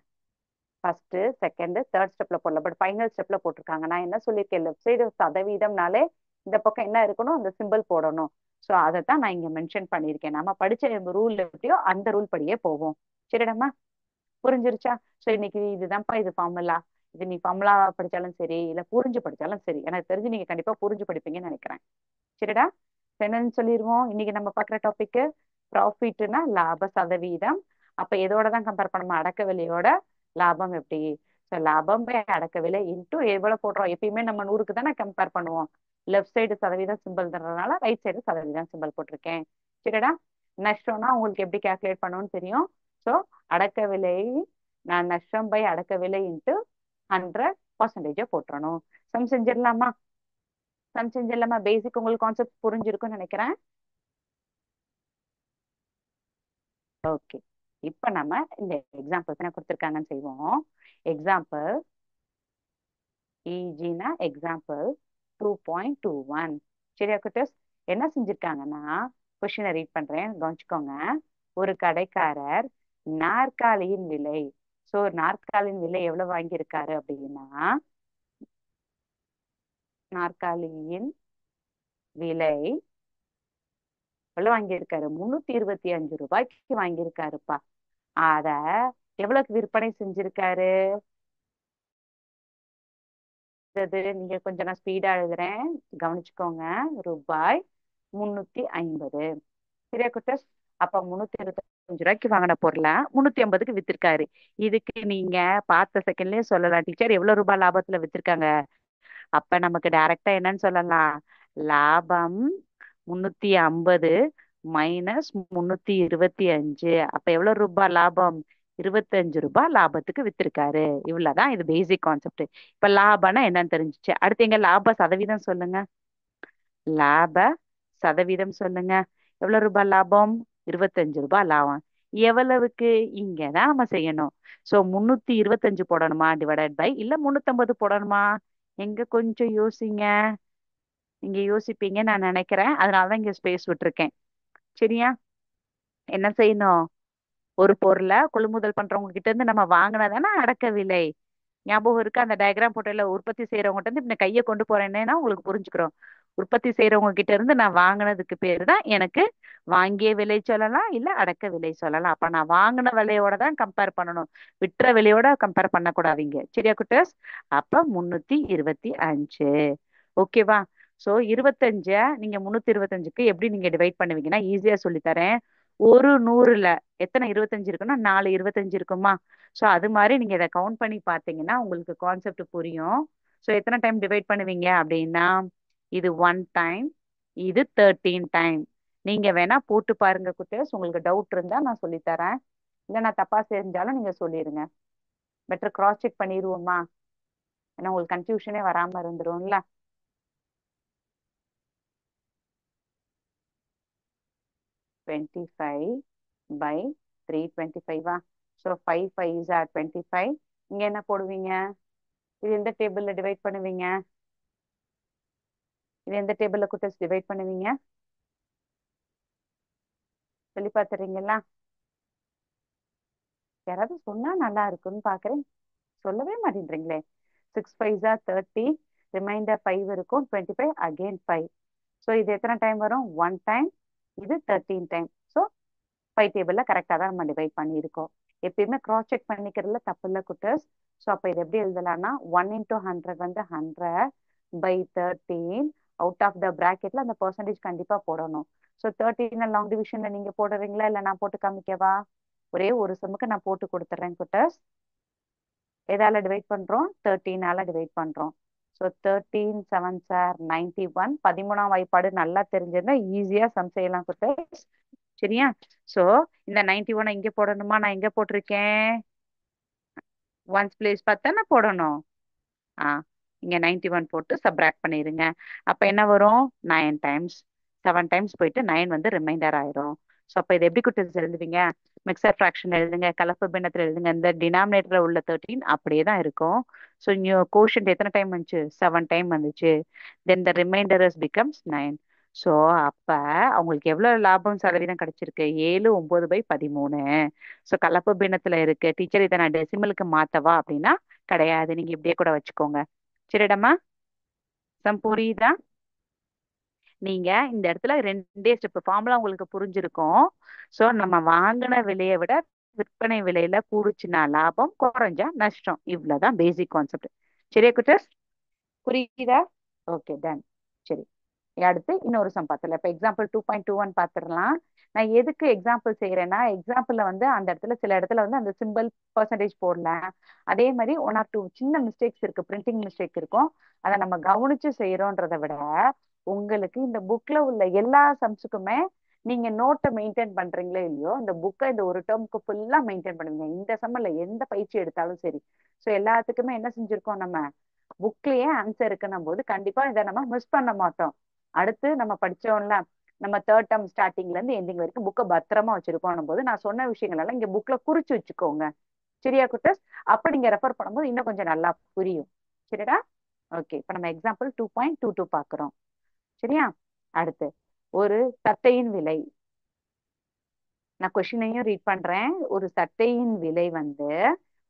ஃபர்ஸ்ட் செகண்ட் தேர்ட் ஸ்டெப்ல போடல, பட் ஃபைனல் ஸ்டெப்ல போட்டிருக்காங்க. நான் என்ன சொல்லியிருக்கேன், லெஃப்ட் சைடு சதவீதம்னாலே இந்த பக்கம் என்ன இருக்கணும், அந்த சிம்பிள் போடணும். ஸோ அதை தான் நான் இங்க மென்ஷன் பண்ணியிருக்கேன். நம்ம படிச்ச ரூல் எப்படியோ அந்த ரூல் படியே போவோம். சரிடாம்மா? புரிஞ்சிருச்சா? சோ இன்னைக்கு இதுதான்ப்பா, இது ஃபார்முலா. இது நீ ஃபார்முலா படிச்சாலும் சரி, இல்ல புரிஞ்சு படிச்சாலும் சரி, எனக்கு தெரிஞ்சு நீங்க கண்டிப்பா புரிஞ்சு படிப்பீங்கன்னு நினைக்கிறேன். சரிடா? என்னன்னு சொல்லிடுவோம். இன்னைக்கு நம்ம பார்க்குற டாபிக் ப்ராஃபிட்னா லாப சதவீதம். அப்ப எதோட தான் கம்பேர் பண்ணணும், அடக்க விலையோட லாபம் எப்படி. ஸோ லாபம் பை அடக்க விலை இன்டூ எவ்வளவு போடுறோம், எப்பயுமே நம்ம 100க்கு தானே கம்பேர் பண்ணுவோம். லெஃப்ட் சைடு சதவீதம் சிம்பிள் தர்றதுனால ரைட் சைடு சதவீதம் சிம்பிள் போட்டிருக்கேன். சரிடா? நஷ்டம்னா உங்களுக்கு எப்படி கால்குலேட் பண்ணணும்னு தெரியும். ஸோ அடக்க விலை, நான் நஷ்டம் பை அடக்க விலை இன்ட்டு 100% போட்டுறணும். சம் செஞ்சிடலாமா? சம் செஞ்சிடலாமா? பேசிக் உங்களுக்கு கான்செப்ட் புரிஞ்சிருக்கும்னு நினைக்கிறேன். ஓகே. இப்ப நம்ம இந்த எக்ஸாம்பிள் என்ன கொடுத்துருக்காங்கன்னு செய்வோம். எக்ஸாம்பிள் இஜினா எக்ஸாம்பிள் 2.21. சரியா குட்டஸ்? என்ன செஞ்சிருக்காங்கன்னா, கொஸ்டினை ரீட் பண்றேன் கவனிச்சுக்கோங்க. ஒரு கடைக்காரர் நாற்காலியின் விலை, சோ நாற்காலியின் விலை எவ்வளவு வாங்கியிருக்காரு அப்படின்னா, நாற்காலியின் விலை எவ்வளவு வாங்கியிருக்காரு, 325 ரூபாய்க்கு வாங்கியிருக்காருப்பா. அத எவ்வளவுக்கு விற்பனை செஞ்சிருக்காரு, நீங்க கொஞ்சம் நான் ஸ்பீடா எழுதுறேன் கவனிச்சுக்கோங்க. ரூபாய் 350. சரியா குட்டஸ்? அப்ப 325 ரூபாய்க்கு வாங்கின பொருளை 350க்கு வித்திருக்காரு. இதுக்கு நீங்க பார்த்த செகண்ட்லயே சொல்லலாம், டீச்சர் எவ்வளவு ரூபாய் லாபத்துல வித்திருக்காங்க. அப்ப நமக்கு டைரக்டா என்னன்னு சொல்லலாம், லாபம் 350 மைனஸ் 325. அப்ப எவ்வளவு ரூபாய் லாபம், 25 ரூபாய் லாபத்துக்கு வித்திருக்காரு. இவ்வளவுதான், இது பேசிக் கான்செப்ட். இப்ப லாபம்னா என்னன்னு தெரிஞ்சுச்சு. அடுத்து எங்க லாப சதவீதம் சொல்லுங்க. லாப சதவீதம் சொல்லுங்க. எவ்வளவு ரூபாய் லாபம், 25 ரூபாய் லாபம். எவ்வளவுக்கு, இங்கதான் நம்ம செய்யணும். சோ 325 போடணுமா டிவைடட் பை, இல்ல 350 போடணுமா. எங்க கொஞ்சம் யோசிங்க. நீங்க யோசிப்பீங்க நான் நினைக்கிறேன், அதனாலதான் இங்க ஸ்பேஸ் விட்டுருக்கேன். சரியா? என்ன செய்யணும், ஒரு பொருளை கொள்முதல் பண்றவங்க கிட்ட இருந்து நம்ம வாங்கினதானே அடக்க விலை. ஞாபகம் இருக்கு, அந்த டயக்ராம் போட்டோல உற்பத்தி செய்யறவங்க இருந்து இப்ப கையை கொண்டு போறேன்னா உங்களுக்கு புரிஞ்சுக்கிறோம். உற்பத்தி செய்யறவங்க கிட்ட இருந்து நான் வாங்கினதுக்கு பேரு தான் எனக்கு வாங்கிய விலை சொல்லலாம், இல்ல அடக்க விலை சொல்லலாம். அப்ப நான் வாங்கின விலையோட தான் கம்பேர் பண்ணணும், விற்ற விலையோட கம்பேர் பண்ணக்கூடாதீங்க. சரியா குட்டஸ்? அப்ப 325. ஓகேவா? சோ 25 நீங்க 325க்கு எப்படி நீங்க டிவைட் பண்ணுவீங்கன்னா, ஈஸியா சொல்லி தரேன். ஒரு 100ல எத்தனை 25 இருக்குன்னா 4 25 இருக்குமா. சோ அது மாதிரி நீங்க இதை கவுண்ட் பண்ணி பார்த்தீங்கன்னா உங்களுக்கு கான்செப்ட் புரியும். சோ எத்தனை டைம் டிவைட் பண்ணுவீங்க அப்படின்னா, இது 1 டைம், இது 13 டைம். நீங்க வேணா போட்டு பாருங்க குட்டீஸ், உங்களுக்கு டவுட் இருந்தா நான் சொல்லி தரேன், இல்ல நான் தப்பா செஞ்சாலும் நீங்க சொல்லிருங்க. பெட்டர் கிராஸ் செக் பண்ணிடுவோமா, ஏன்னா உங்களுக்கு கன்ஃபியூஷனே வராம இருந்துரும்ல. 25/325. So 5 5 is 25. இங்க என்ன போடுவீங்க, இது எந்த டேபிள்ல டிவைட் பண்ணுவீங்க, இது எந்த டேபிள்ல குட்டஸ் டிவைட் பண்ணுவீங்க? சொல்லி பார்த்துறீங்களா? யாராவது சொன்னா நல்லா இருக்குன்னு பாக்குறேன். சொல்லவே மாட்டேன்றீங்களே. 6 5 30. ரிமைண்டர் 5 இருக்கும். 25 அகெயின் 5. ஸோ இது எத்தனை டைம் வரும்? 1 டைம். இது 13 டைம். ஸோ 5 டேபிள்ல கரெக்டாக தான் நம்ம டிவைட் பண்ணியிருக்கோம். எப்பயுமே கிராஸ் செக் பண்ணிக்கிறதுல தப்பு இல்லை குட்டர்ஸ். ஸோ அப்போ இது எப்படி எழுதலாம்னா 1 × 100 வந்து 100/13. அவுட் ஆஃப் த ப்ராக்கெட்ல அந்த பர்சன்டேஜ் கண்டிப்பா போடணும். ஸோ 13 லாங் டிவிஷன்ல நீங்க போடுறீங்களா இல்லை நான் போட்டு காமிக்கவா? ஒரே ஒரு சம்முக்கு நான் போட்டு கொடுத்துட்றேன் குட்டர்ஸ். எதால டிவைட் பண்றோம்? 13ஆல டிவைட் பண்றோம். So 13 7 sir 91. 13ஆம் வாய்ப்பாடு நல்லா தெரிஞ்சிருந்தா ஈஸியா சம் செய்யலாம் குட்டர்ஸ். சரியா? ஸோ இந்த 91 இங்க போடணுமா? நான் எங்க போட்டிருக்கேன்? ஒன்ஸ் பிளேஸ் பார்த்தானே போடணும். ஆ இங்க 91 போட்டு சப்ராக்ட் பண்ணிருங்க. அப்ப என்ன வரும்? 9 டைம்ஸ். 7 டைம்ஸ் போயிட்டு 9 வந்து ரிமைண்டர் ஆயிரும். ஸோ அப்ப இது எப்படி குட்டீஸ் எழுதுவீங்க? மிக்சர் ஃப்ராக்ஷன் எழுதுங்க, கலப்பு பின்னத்தில் எழுதுங்க. இந்த டினாமினேட்டர்ல உள்ள 13 அப்படியே தான் இருக்கும். ஸோ இங்க கோஷன்ட் எத்தனை டைம் வந்துச்சு? 7 டைம் வந்துச்சு. தென் த ரிமைண்டர் பிகம்ஸ் 9. ஸோ அப்ப அவங்களுக்கு எவ்வளவு லாபம் சதவீதம் கிடைச்சிருக்கு? 7 9/13. ஸோ கலப்பு பின்னத்துல இருக்கு. டீச்சர் இதை நான் டெசிமலுக்கு மாத்தவா அப்படின்னா கிடையாது. நீங்க இப்படியே கூட வச்சுக்கோங்க. சரிடம்மா? சம் புரியுதா? நீங்க இந்த இடத்துல ரெண்டே ஸ்டெப் ஃபார்முலா உங்களுக்கு புரிஞ்சிருக்கும். சோ நம்ம வாங்கின விலையை விட விற்பனை விலையில கூடுச்சுன்னா லாபம், குறைஞ்சா நஷ்டம். இவ்வளவுதான் பேசிக் கான்செப்ட். சரியா குட்டர்ஸ்? புரியுதா? Okay done. சரி, அடுத்து இன்னொரு சம் பார்த்துல. இப்ப எக்ஸாம்பிள் 2.21 பார்த்துடலாம். நான் எதுக்கு எக்ஸாம்பிள் செய்யறேன்னா, எக்ஸாம்பிள்ல வந்து அந்த இடத்துல சில இடத்துல வந்து அந்த சிம்பிள் பர்சன்டேஜ் போடல. அதே மாதிரி 1 or 2 சின்ன மிஸ்டேக்ஸ் இருக்கு, பிரிண்டிங் மிஸ்டேக் இருக்கும். அதை நம்ம கவனிச்சு செய்யறோன்றதை விட உங்களுக்கு இந்த புக்ல உள்ள எல்லா சம்ஸுக்குமே நீங்க நோட்டை மெயின்டைன் பண்றீங்களோ இல்லையோ, இந்த புக்கை இந்த ஒரு டேர்முக்கு ஃபுல்லா மெயின்டைன் பண்ணுவீங்க. இந்த சம்மல்ல எந்த பயிற்சி எடுத்தாலும் சரி. ஸோ எல்லாத்துக்குமே என்ன செஞ்சிருக்கோம் நம்ம? புக்லயே ஆன்சர் இருக்குன்னும் போது கண்டிப்பா இதை நம்ம மிஸ் பண்ண மாட்டோம். அடுத்து நம்ம படிச்சோம்ல, நம்ம தேர்ட் டேர்ம் ஸ்டார்டிங்ல இருந்து எண்டிங் வரைக்கும் புக்கை பத்திரமா வச்சிருக்கோம் போது நான் சொன்ன விஷயங்கள் எல்லாம் இங்க புக்ல குறிச்சு வச்சுக்கோங்க. சரியா குட்டஸ்? அப்ப நீங்க ரெஃபர் பண்ணும்போது இன்னும் கொஞ்சம் நல்லா புரியும். சரிடா? ஓகே, இப்ப நம்ம எக்ஸாம்பிள் 2.22 பாக்குறோம். சரியா? அடுத்து ஒரு சட்டையின் விலை. நான் கொஸ்டினையும் ரீட் பண்றேன். ஒரு சட்டையின் விலை வந்து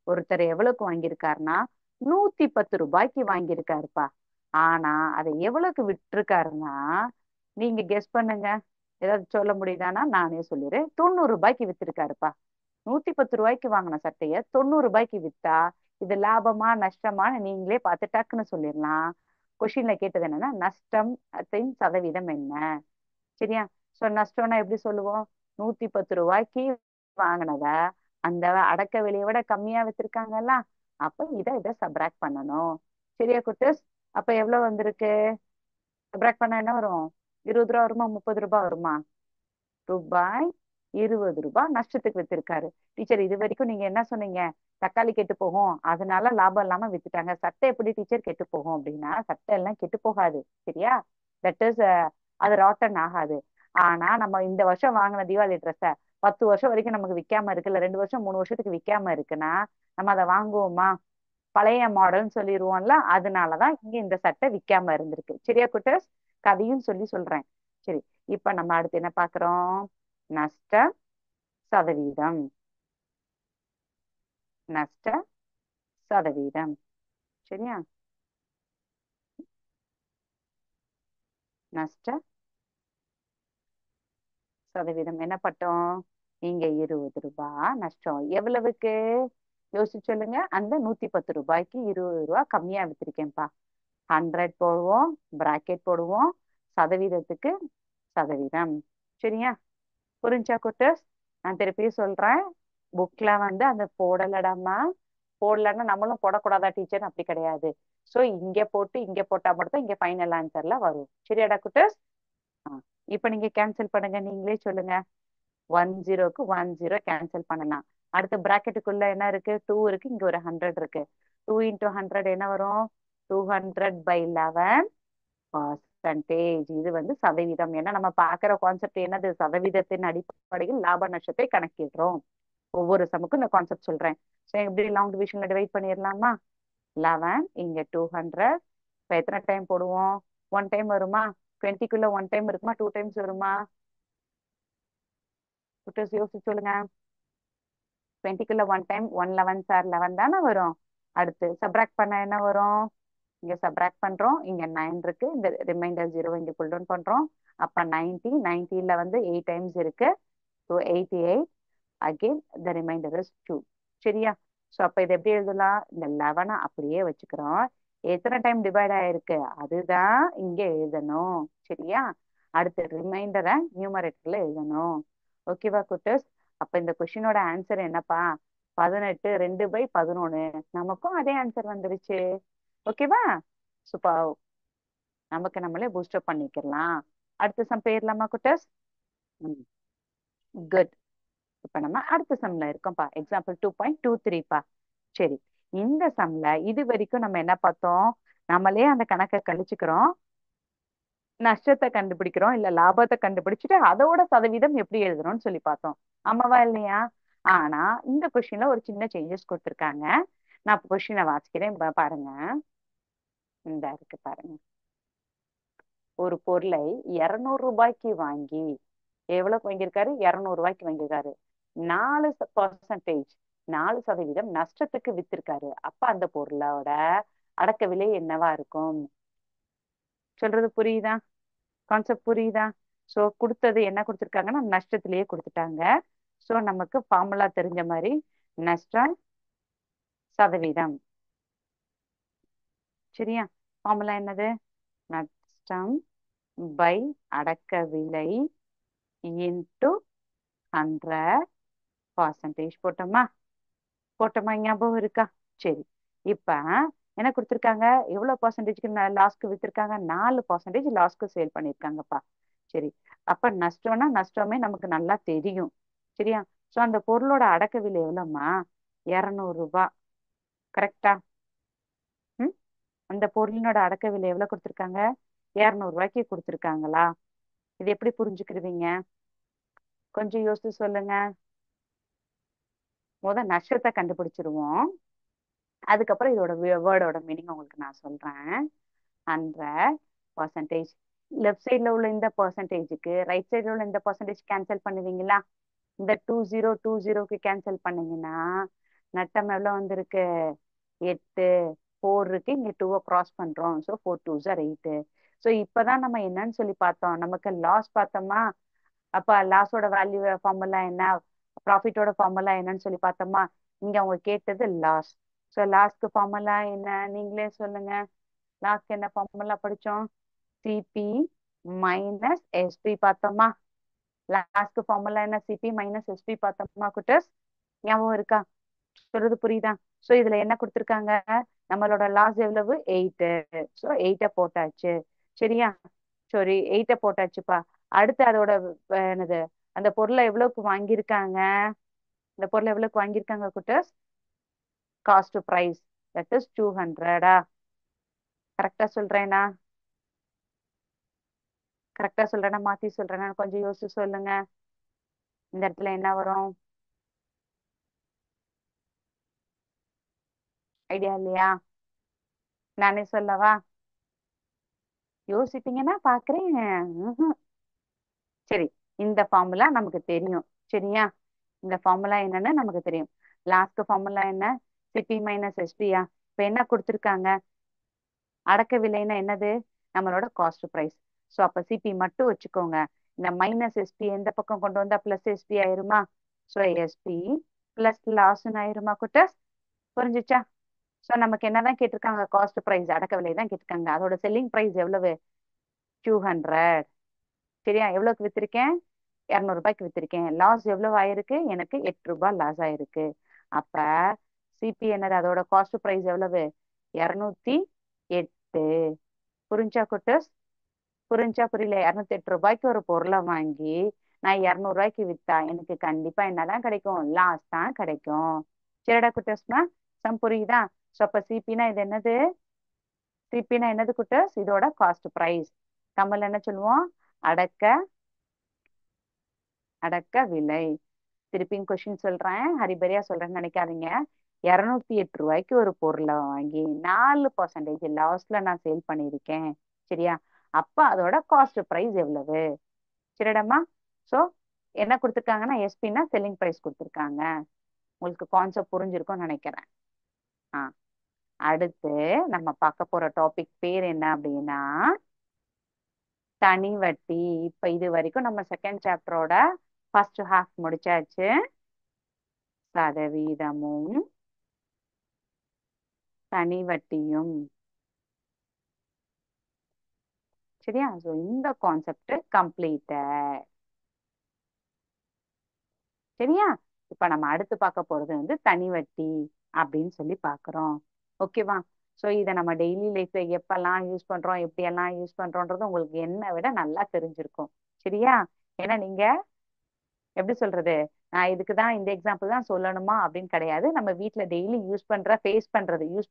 ஒருத்தர் எவ்வளவுக்கு வாங்கியிருக்காருன்னா 110 ரூபாய்க்கு வாங்கியிருக்காருப்பா. ஆனா அதை எவ்வளவுக்கு விட்டிருக்காருன்னா, நீங்க கெஸ் பண்ணுங்க. ஏதாவது சொல்ல முடியுதானா? நானே சொல்லிடுறேன். 90 ரூபாய்க்கு வித்திருக்காருப்பா. 110 ரூபாய்க்கு வாங்கின சட்டைய 90 ரூபாய்க்கு வித்தா இது லாபமா நஷ்டமான்னு நீங்களே பார்த்து டக்குன்னு சொல்லிடலாம். கொஸ்டின்ல கேட்டது என்னன்னா நஷ்டத்தின் சதவீதம் என்ன? சரியா? சோ நஷ்டம்னா எப்படி சொல்லுவோம்? 110 ரூபாய்க்கு வாங்கினத அந்த அடக்க விலையை விட கம்மியா வித்திருக்காங்கல்ல, அப்ப இதை சப்ராக்ட் பண்ணணும். சரியா குட்டஸ்? அப்ப எவ்வளவு வந்திருக்கு? சப்ராக்ட் பண்ணா என்ன வரும்? 20 ரூபா வருமா? 30 ரூபாய் வருமா? ரூபாய் 20 ரூபாய் நஷ்டத்துக்கு வித்திருக்காரு. டீச்சர் இது வரைக்கும் நீங்க என்ன சொன்னீங்க? தக்காளி கெட்டு போகும் அதனால லாபம் இல்லாம வித்துட்டாங்க. சட்டை எப்படி டீச்சர் கெட்டு போகும் அப்படின்னா, சட்டை எல்லாம் கெட்டு போகாது. சரியா? தட் இஸ் அது ராட்டன் ஆகாது. ஆனா நம்ம இந்த வருஷம் வாங்கின தீபாவளி ட்ரெஸ்ஸ 10 வருஷம் வரைக்கும் நமக்கு விற்காம இருக்கு, இல்ல 2 வருஷம் 3 வருஷத்துக்கு விற்காம இருக்குன்னா நம்ம அதை வாங்குவோமா? பழைய மாடல்னு சொல்லிடுவோம்ல. அதனாலதான் இங்க இந்த சட்டை விற்காம இருந்திருக்கு. சரியா குட்டர்ஸ்? கதையும் சொல்லி சொல்றேன். சரி, இப்ப நம்ம அடுத்து என்ன பாக்குறோம்? நஷ்ட சதவீதம். நஷ்ட சதவீதம். சரியா? நஷ்ட சதவீதம் என்ன பட்டோம்? இங்க 20 ரூபாய் நஷ்டம். எவ்வளவுக்கு? யோசிச்சு சொல்லுங்க. அந்த 110 ரூபாய்க்கு 20 ரூபாய் கம்மியா வித்திருக்கேன்ப்பா. 100 போடுவோம், பிராக்கெட் போடுவோம், சதவீதத்துக்கு சதவீதம். சரியா? புரிஞ்சா குட்டர்ஸ்? நான் திருப்பியும் சொல்றேன். புக்ல வந்து அந்த போடலடாமா. போடலன்னா நம்மளும் போடக்கூடாதா டீச்சர்? அப்படி கிடையாது. சோ இங்க போட்டு இங்க போட்டா மட்டும் தான் இங்க ஃபைனல் ஆன்சர்ல வரும். சரியாடா குட்டர்ஸ்? இப்ப நீங்க கேன்சல் பண்ணுங்க. நீங்களே சொல்லுங்க. 10க்கு 10 கேன்சல் பண்ணலாம். அடுத்த பிராக்கெட்டுக்குள்ள என்ன இருக்கு? 2 இருக்கு, இங்க ஒரு 100 இருக்கு. 2 × 100 என்ன வரும்? 200/11 பர்சன்டேஜ். இது வந்து சதவீதம். ஏன்னா நம்ம பாக்குற கான்செப்ட் என்னது? சதவீதத்தின் அடிப்படையில் லாப நஷ்டத்தை கணக்கிடுறோம். ஒவ்வொரு சமுக்கும் இந்த கான்செப்ட் சொல்றேன். ஸோ எப்படி லாங் டிவிஷன்ல டிவைட் பண்ணிடலாமா? 11 இங்க 200. இப்ப எத்தனை டைம் போடுவோம்? ஒன் டைம் வருமா? 20க்குள்ள ஒன் டைம் இருக்குமா, டூ டைம்ஸ் வருமா? குட்டீஸ் யோசிச்சு சொல்லுங்க. 20க்குள்ள ஒன் டைம், 1 11 சார் 11 தானே வரும். அடுத்து சப்ராக்ட் பண்ண என்ன வரும்? இங்க சப்ராக்ட் பண்றோம், இங்க 9 இருக்கு, இந்த ரிமைண்டர் 0 இங்க புல் டவுன் பண்றோம். அப்ப 90 வந்து 8 டைம்ஸ் இருக்கு. So 88. Again the reminder is 2. சரியா? ஸோ அப்ப இது எப்படி எழுதலாம்? இந்த 11 அப்படியே வச்சுக்கிறோம். எத்தனை டைம் டிவைட் ஆயிருக்கு அதுதான் இங்க எழுதணும். சரியா? அடுத்து ரிமைண்டரை நியூமரேட்டர்ல எழுதணும். ஓகேவா குட்டஸ்? அப்ப இந்த கொஸ்டினோட ஆன்சர் என்னப்பா? 18 2/11. நமக்கும் அதே ஆன்சர் வந்துருச்சு. ஓகேவா? சூப்பர். நமக்கு நம்மளே பூஸ்டப் பண்ணிக்கலாம். அடுத்த சம் போயிடலாமா குட்டஸ்? குட். இப்ப நம்ம அடுத்த சம்ல இருக்கோம்ப்பா. எக்ஸாம்பிள் 2.23பா. சரி, இந்த சம்ல இது வரைக்கும் நம்ம என்ன பார்த்தோம்? நம்மளே அந்த கணக்கை கழிச்சுக்கிறோம், நஷ்டத்தை கண்டுபிடிக்கிறோம், இல்ல லாபத்தை கண்டுபிடிச்சிட்டு அதோட சதவீதம் எப்படி எழுதணும்னு சொல்லி பார்த்தோம். ஆமாவா இல்லையா? ஆனா இந்த கொஸ்டின்ல ஒரு சின்ன சேஞ்சஸ் கொடுத்துருக்காங்க. நான் கொஸ்டினை வாசிக்கிறேன், பாருங்க. இந்த இருக்கு பாருங்க. ஒரு பொருளை 200 ரூபாய்க்கு வாங்கி, எவ்வளவு வாங்கியிருக்காரு? 200 ரூபாய்க்கு வாங்கியிருக்காரு. 4%, 4% நஷ்டத்துக்கு வித்திருக்காரு. அப்ப அந்த பொருளோட அடக்க விலை என்னவா இருக்கும்? சொல்றது புரியுதா? கான்செப்ட் புரியுதா? சோ கொடுத்தது என்ன கொடுத்துருக்காங்கன்னா நஷ்டத்திலேயே கொடுத்துட்டாங்க. சோ நமக்கு ஃபார்முலா தெரிஞ்ச மாதிரி நஷ்டம் சதவீதம். சரியா? ஃபார்முலா என்னது? நஷ்டம் பை அடக்க விலை இன்டு 100% போட்டோமா? ஞாபகம் இருக்கா? சரி, இப்ப என்ன கொடுத்துருக்காங்க? எவ்வளவு பர்சன்டேஜ்க்கு லாஸ்க்கு வித்திருக்காங்க? 4% லாஸ்க்கு சேல் பண்ணிருக்காங்கப்பா. சரி, அப்ப நஷ்டம்னா நஷ்டமே நமக்கு நல்லா தெரியும். சரியா? சோ அந்த பொருளோட அடக்க விலை எவ்வளவுமா? 200 ரூபாய். கரெக்டா? ம் அந்த பொருளினோட அடக்க விலை எவ்வளவு கொடுத்துருக்காங்க? 200 ரூபாய்க்கு கொடுத்துருக்காங்களா? இது எப்படி புரிஞ்சுக்கிடுவீங்க? கொஞ்சம் யோசிச்சு சொல்லுங்க. நஷ்டத்தை கண்டுபிடிச்சிருவோம், அதுக்கப்புறம் இதோட வேர்டோட மீனிங் உங்களுக்கு நான் சொல்றேன். 100%. லெஃப்ட் சைட்ல உள்ள இந்த பர்சன்டேஜுக்கு ரைட் சைட்ல உள்ள இந்த பர்சன்டேஜ் கேன்சல் பண்ணுவீங்களா? இந்த 2020க்கு கேன்சல் பண்ணீங்கன்னா நட்டம் எவ்வளவு வந்திருக்கு? 8. 4 இருக்கு, இங்க 2 கிராஸ் பண்றோம். So 4 2s are 8. ஸோ இப்பதான் நம்ம என்னன்னு சொல்லி பார்த்தோம், நமக்கு லாஸ் பார்த்தோமா? அப்ப லாஸோட வேல்யூ ஃபார்முலா என்ன, ப்ராஃபிட்டோட ஃபார்முலா என்னன்னு சொல்லி பார்த்தோமா? இங்க அவங்க கேட்டது லாஸ். ஸோ லாஸ்க்கு ஃபார்முலா என்ன? நீங்களே சொல்லுங்க. லாஸ்ட் என்ன ஃபார்முலா படிச்சோம்? சிபி மைனஸ் எஸ்பி பார்த்தோமா? லாஸ்ட் ஃபார்முலா என்ன? சிபி மைனஸ் எஸ்பி பார்த்தோமா குட்டஸ்? ஞாபகம் இருக்கா? சொல்றது புரியுதா? சோ இதுல என்ன கொடுத்துருக்காங்க? நம்மளோட லாஸ் எவ்வளவு? 8. சோ 8 போட்டாச்சு. சரியா? சரி, 8 போட்டாச்சுப்பா. அடுத்து அதோட என்னது, அந்த பொருளை எவ்வளவுக்கு வாங்கியிருக்காங்க? இந்த பொருளை எவ்வளவுக்கு வாங்கியிருக்காங்க குட்டஸ்? Cost price, that is 200. கரெக்டா சொல்றேனா? கரெக்டா சொல்றேனா மாத்தி சொல்றேனா? கொஞ்சம் யோசிச்சு சொல்லுங்க. இந்த இடத்துல என்ன வரும்? ஐடியா இல்லையா? நானே சொல்லவா? யோசிப்பீங்கன்னா பாக்குறேன். ம்ஹும். சரி, இந்த ஃபார்முலா நமக்கு தெரியும். சரியா? இந்த ஃபார்முலா என்னன்னு நமக்கு தெரியும். லாஸ்ட் ஃபார்முலா என்ன? சிபி மைனஸ் எஸ்பியா? இப்ப என்ன கொடுத்துருக்காங்க? அடக்க விலைன்னா என்னது? நம்மளோட காஸ்ட் பிரைஸ். ஸோ அப்ப சிபி மட்டும் வச்சுக்கோங்க. இந்த மைனஸ் எஸ்பி எந்த பக்கம் கொண்டு வந்தா பிளஸ் எஸ்பி ஆயிருமா? ஸோ எஸ்பி பிளஸ் லாஸ்ன்னு ஆயிருமா குட்டஸ்? புரிஞ்சுச்சா? ஸோ நமக்கு என்னதான் கேட்டிருக்காங்க? காஸ்ட் பிரைஸ், அடக்க விலை தான் கேட்டிருக்காங்க. அதோட செல்லிங் பிரைஸ் எவ்வளவு? 200. சரியா? எவ்வளவுக்கு வித்திருக்கேன்? 200 ரூபாய்க்கு வித்திருக்கேன். லாஸ் எவ்வளவு ஆயிருக்கு? எனக்கு 8 ரூபாய் லாஸ் ஆயிருக்கு. அப்ப சிபி என்னது? அதோட காஸ்ட் பிரைஸ் எவ்வளவு? 208. புரிஞ்சா குட்டஸ்? புரிஞ்சா புரியல? 208 ரூபாய்க்கு ஒரு பொருளை வாங்கி நான் 200 ரூபாய்க்கு வித்தா எனக்கு கண்டிப்பா என்னதான் கிடைக்கும்? லாஸ் தான் கிடைக்கும். சரிடா குட்டஸ்மா? சம் புரியுதா? ஸோ அப்ப சிபினா இது என்னது? சிபினா என்னது குட்டஸ்? இதோட காஸ்ட் பிரைஸ். தமிழ்ல என்ன சொல்லுவோம்? அடக்க அடக்க விலை. திருப்பியும் கொஸ்டின் சொல்றேன், ஹரிபரியா சொல்றேன்னு நினைக்காதீங்க. 208 ரூபாய்க்கு ஒரு பொருளை வாங்கி 4% லாஸ்ட்ல நான் சேல் பண்ணியிருக்கேன். சரியா? அப்ப அதோட காஸ்ட் பிரைஸ் எவ்வளவு? சரிடாமா. சோ என்ன கொடுத்துருக்காங்கன்னா எஸ்பின்னா செல்லிங் பிரைஸ் கொடுத்துருக்காங்க. உங்களுக்கு கான்செப்ட் புரிஞ்சிருக்கும்னு நினைக்கிறேன். ஆ அடுத்து நம்ம பார்க்க போற டாபிக் பேர் என்ன அப்படின்னா தனி வட்டி. இப்ப இது வரைக்கும் நம்ம செகண்ட் சாப்டரோட ஃபர்ஸ்ட் ஹாஃப் முடிச்சாச்சு. சதவீதமும் தனி வட்டியும். சரியா? சோ இந்த கான்செப்ட் கம்ப்ளீட். சரியா? இப்ப நம்ம அடுத்து பார்க்க போறது வந்து தனி வட்டி அப்படின்னு சொல்லி பாக்குறோம். ஓகேவா? சோ இதை நம்ம டெய்லி லைஃப்ல எப்பெல்லாம் யூஸ் பண்றோம், எப்படி எல்லாம் யூஸ் பண்றோம்ன்றது உங்களுக்கு என்ன விட நல்லா தெரிஞ்சிருக்கும். சரியா? ஏன்னா நீங்க எப்படி சொல்றது, நான் இதுக்குதான் இந்த எக்ஸாம்பிள் தான் சொல்லணுமா அப்படின்னு கிடையாது. நம்ம வீட்ல டெய்லி யூஸ்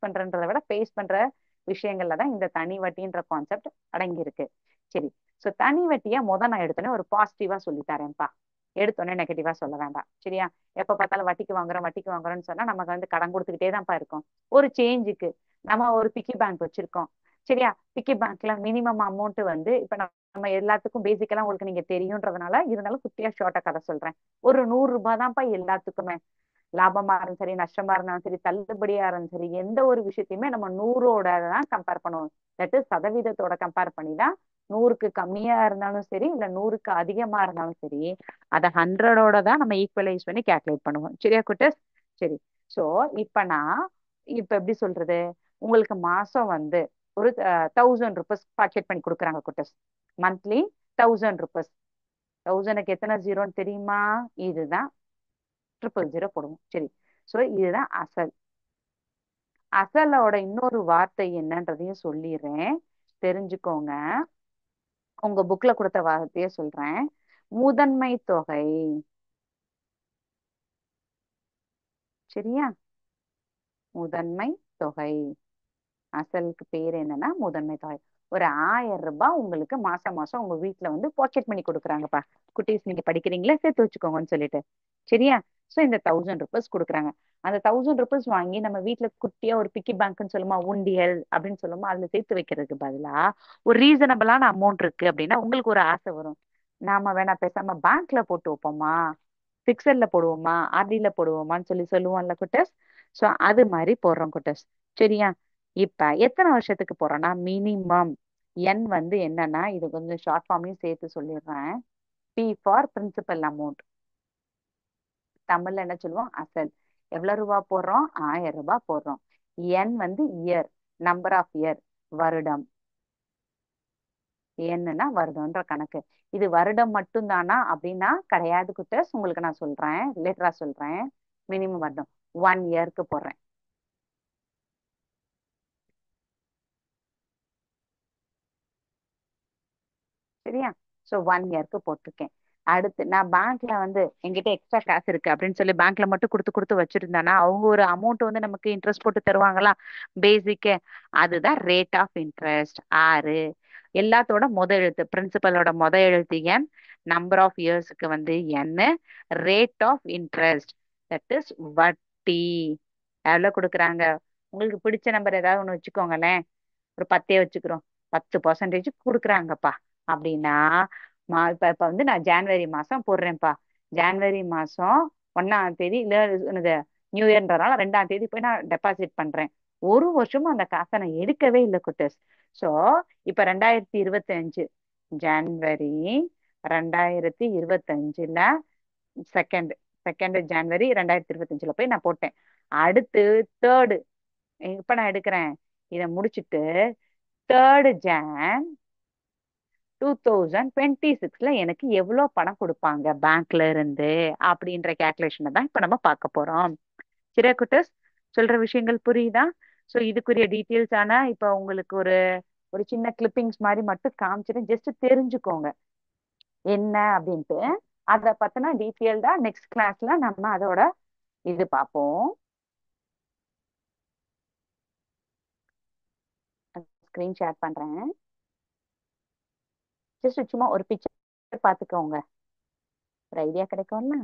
பண்றன்றதை விட ஃபேஸ் பண்ற விஷயங்கள்ல தான் இந்த தனி வட்டின்ற கான்செப்ட் அடங்கி இருக்கு. சரி. சோ தனி வட்டியை நான் எடுத்தோன்னே ஒரு பாசிட்டிவா சொல்லி தரேன்ப்பா. எடுத்தோன்னே நெகட்டிவா சொல்ல வேண்டாம். சரியா? எப்ப பார்த்தாலும் வட்டிக்கு வாங்குறோம்னு சொன்னா நமக்கு வந்து கடன் கொடுத்துக்கிட்டே தான்ப்பா இருக்கும். ஒரு சேஞ்சுக்கு நம்ம ஒரு பிக்கி பேங்க் வச்சிருக்கோம். சரியா? பிக்கி பேங்க்ல மினிமம் அமௌண்ட் வந்து இப்ப நம்ம எல்லாத்துக்கும் பேசிக்கலா உங்களுக்கு நீங்க தெரியும்ன்றதுனால இருந்தாலும் குட்டியா ஷார்ட்டா கதை சொல்றேன். ஒரு 100 ரூபாய் தான்ப்பா எல்லாத்துக்குமே. லாபமா இருந்தாலும் சரி, நஷ்டமா இருந்தாலும் சரி, தள்ளுபடியா இருந்தாலும் சரி, எந்த ஒரு விஷயத்தையுமே நம்ம 100ஓட தான் கம்பேர் பண்ணுவோம். தட் சதவீதத்தோட கம்பேர் பண்ணி தான் 100க்கு கம்மியா இருந்தாலும் சரி, இல்ல 100க்கு அதிகமா இருந்தாலும் சரி, அதை 100ஓட தான் நம்ம ஈக்குவலைஸ் பண்ணி கேல்குலேட் பண்ணுவோம். சரியா குட்டஸ்? சரி. சோ இப்ப எப்படி சொல்றது, உங்களுக்கு மாசம் வந்து ஒரு 1000 ரூபீஸ் பாக்கெட் பண்ணி கொடுக்குறாங்க குட்டஸ். Monthly 1000 rupees. தௌசண்ட்க்கு எத்தனை ஜீரோன்னு தெரியுமா? இதுதான் 000 போடுவோம். சரி. சோ இதுதான் அசல். அசலோட இன்னொரு வார்த்தை என்னன்றதையும் சொல்லிடுறேன், தெரிஞ்சுக்கோங்க. உங்க புக்ல கொடுத்த வார்த்தையே சொல்றேன். முதன்மை தொகை. சரியா? முதன்மை தொகை. அசலுக்கு பேர் என்னன்னா முதன்மை தொகை. ஒரு 1000 ரூபாய் உங்களுக்கு மாசம் மாசம் உங்க வீட்டுல வந்து பாக்கெட் பண்ணி கொடுக்குறாங்கப்பா. குட்டீஸ் நீங்க படிக்கிறீங்களா, சேர்த்து வச்சுக்கோங்கன்னு சொல்லிட்டு. சரியா? சோ இந்த 1000 ரூபீஸ் கொடுக்குறாங்க. அந்த 1000 ரூபீஸ் வாங்கி நம்ம வீட்டுல குட்டியா ஒரு பிக்கி பேங்க்னு சொல்லுமா, உண்டியல் அப்படின்னு சொல்லுமா, அதுல சேர்த்து வைக்கிறதுக்கு பதிலா ஒரு ரீசனபிளான அமௌண்ட் இருக்கு அப்படின்னா உங்களுக்கு ஒரு ஆசை வரும். நாம வேணா பேசாம பேங்க்ல போட்டு வைப்போமா, பிக்சர்ல போடுவோமா, ஆர்டில போடுவோமான்னு சொல்லுவோம்ல குட்டஸ். சோ அது மாதிரி போடுறோம் குட்டஸ். சரியா? இப்ப எத்தனை வருஷத்துக்கு போறோம்னா மினிமம் என் வந்து என்னன்னா, இது கொஞ்சம் ஷார்ட் ஃபார்மையும் சேர்த்து சொல்லிடுறேன். P for principal amount. தமிழ்ல என்ன சொல்லுவோம், அசல். எவ்வளவு ரூபா போடுறோம்? 1000 ரூபாய் போடுறோம். என் வந்து இயர், நம்பர் ஆஃப் இயர், வருடம். என்னன்னா வருடம்ன்ற கணக்கு. இது வருடம் மட்டும் தானா அப்படின்னா கிடையாது குட்டஸ். உங்களுக்கு நான் சொல்றேன், லேட்டரா சொல்றேன். மினிமம் வருடம் 1 இயருக்கு போடுறேன். சரியா? சோ 1 இயருக்கு போட்டிருக்கேன். அடுத்து நான் பேங்க்ல வந்து என்கிட்ட எக்ஸ்ட்ரா காசு இருக்கு அப்படின்னு சொல்லி பேங்க்ல மட்டும் கொடுத்து கொடுத்து வச்சிருந்தானா அவங்க ஒரு அமௌண்ட் வந்து நமக்கு இன்ட்ரெஸ்ட் போட்டு தருவாங்களா, பேசிக்கே. அதுதான் ரேட் ஆஃப் இன்ட்ரெஸ்ட். ஆறு. எல்லாத்தோட எழுத்து பிரின்சிபலோட எழுத்து என், நம்பர் ஆஃப் இயர்ஸ்க்கு வந்து N, rate of interest that is வட்டி. எவ்வளவு கொடுக்குறாங்க? உங்களுக்கு பிடிச்ச நம்பர் ஏதாவது ஒண்ணு வச்சுக்கோங்களேன். ஒரு 10 வச்சுக்கிறோம். 10% கொடுக்குறாங்கப்பா. அப்படின்னா இப்ப இப்ப வந்து நான் ஜான்வரி மாசம் போடுறேன்ப்பா. ஜான்வரி மாசம் 1ஆம் தேதி இல்ல என்னது நியூ இயர்ன்றதுனால 2ஆம் தேதி போய் நான் டெபாசிட் பண்றேன். ஒரு வருஷமும் அந்த காசை நான் எடுக்கவே இல்லை குட்டஸ். சோ இப்ப 2025 ஜான்வரி 2025 செகண்ட் செகண்ட் ஜான்வரி 2025 போய் நான் போட்டேன். அடுத்து தேர்டு இப்ப நான் எடுக்கிறேன். இதை முடிச்சிட்டு ஜான் 2026 எனக்கு எவ்வளவு பணம் கொடுப்பாங்க பேங்க்ல இருந்து அப்படின்ற கேல்குலேஷனை தான் இப்ப நம்ம பார்க்க போறோம். சரியா குட்டஸ்? சொல்ற விஷயங்கள் புரியுதா? சோ இதுக்குரிய டீட்டெயில்ஸ் ஆனா இப்ப உங்களுக்கு ஒரு ஒரு சின்ன கிளிப்பிங்ஸ் மாதிரி மட்டும் காமிச்சிட்டு ஜஸ்ட் தெரிஞ்சுக்கோங்க என்ன அப்படின்ட்டு. அதை பத்தினா டீட்டெயில்டா நெக்ஸ்ட் கிளாஸ்ல நம்ம அதோட இது பார்ப்போம். ஸ்கிரீன் ஷேர் பண்றேன். ஜஸ்ட் சும்மா ஒரு பிக்சர் பார்த்துக்கோங்க, ஒரு ஐடியா கிடைக்கும்ல.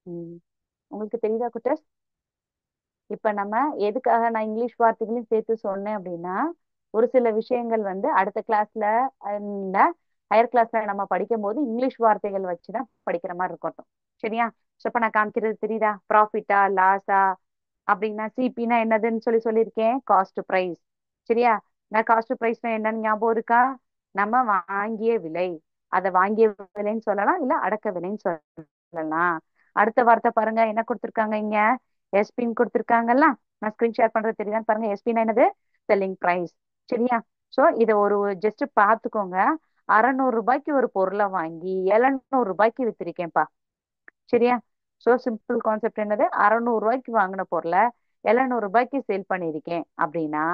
ம். உங்களுக்கு தெரியுதா குட்டஸ்? இப்ப நம்ம எதுக்காக நான் இங்கிலீஷ் வார்த்தைகளையும் சேர்த்து சொன்னேன் அப்படின்னா, ஒரு சில விஷயங்கள் வந்து அடுத்த கிளாஸ்ல இல்ல ஹையர் கிளாஸ்ல நம்ம படிக்கும் போது இங்கிலீஷ் வார்த்தைகள் வச்சுதான் படிக்கிற மாதிரி இருக்கட்டும். சரியா? சோ இப்ப நான் காமிக்கிறது தெரியுதா? ப்ராஃபிட்டா லாஸா அப்படின்னா சிபினா என்னதுன்னு சொல்லியிருக்கேன். Cost price. சரியா? நான் காஸ்ட் பிரைஸ்னா என்னன்னு ஞாபகம் இருக்கா? நம்ம வாங்கிய விலை. அதை வாங்கிய விலைன்னு சொல்லலாம், இல்ல அடக்க விலைன்னு சொல்லலாம். அடுத்த வார்த்தை பாருங்க, என்ன கொடுத்திருக்காங்க இங்க? எஸ்பின்னு கொடுத்திருக்காங்கல்ல. நான் ஸ்கிரீன் ஷேர் பண்றது தெரியுதான்னு பாருங்க. எஸ்பின்னா என்னது? Selling price. சரியா? சோ இத ஒரு ஜஸ்ட் பாத்துக்கோங்க. 600 ரூபாய்க்கு ஒரு பொருளை வாங்கி 700 ரூபாய்க்கு வித்திருக்கேன்ப்பா. சரியா? சோ சிம்பிள் கான்செப்ட் என்னது? 600 ரூபாய்க்கு வாங்கின பொருளை 700 ரூபாய்க்கு சேல் பண்ணியிருக்கேன் அப்படின்னா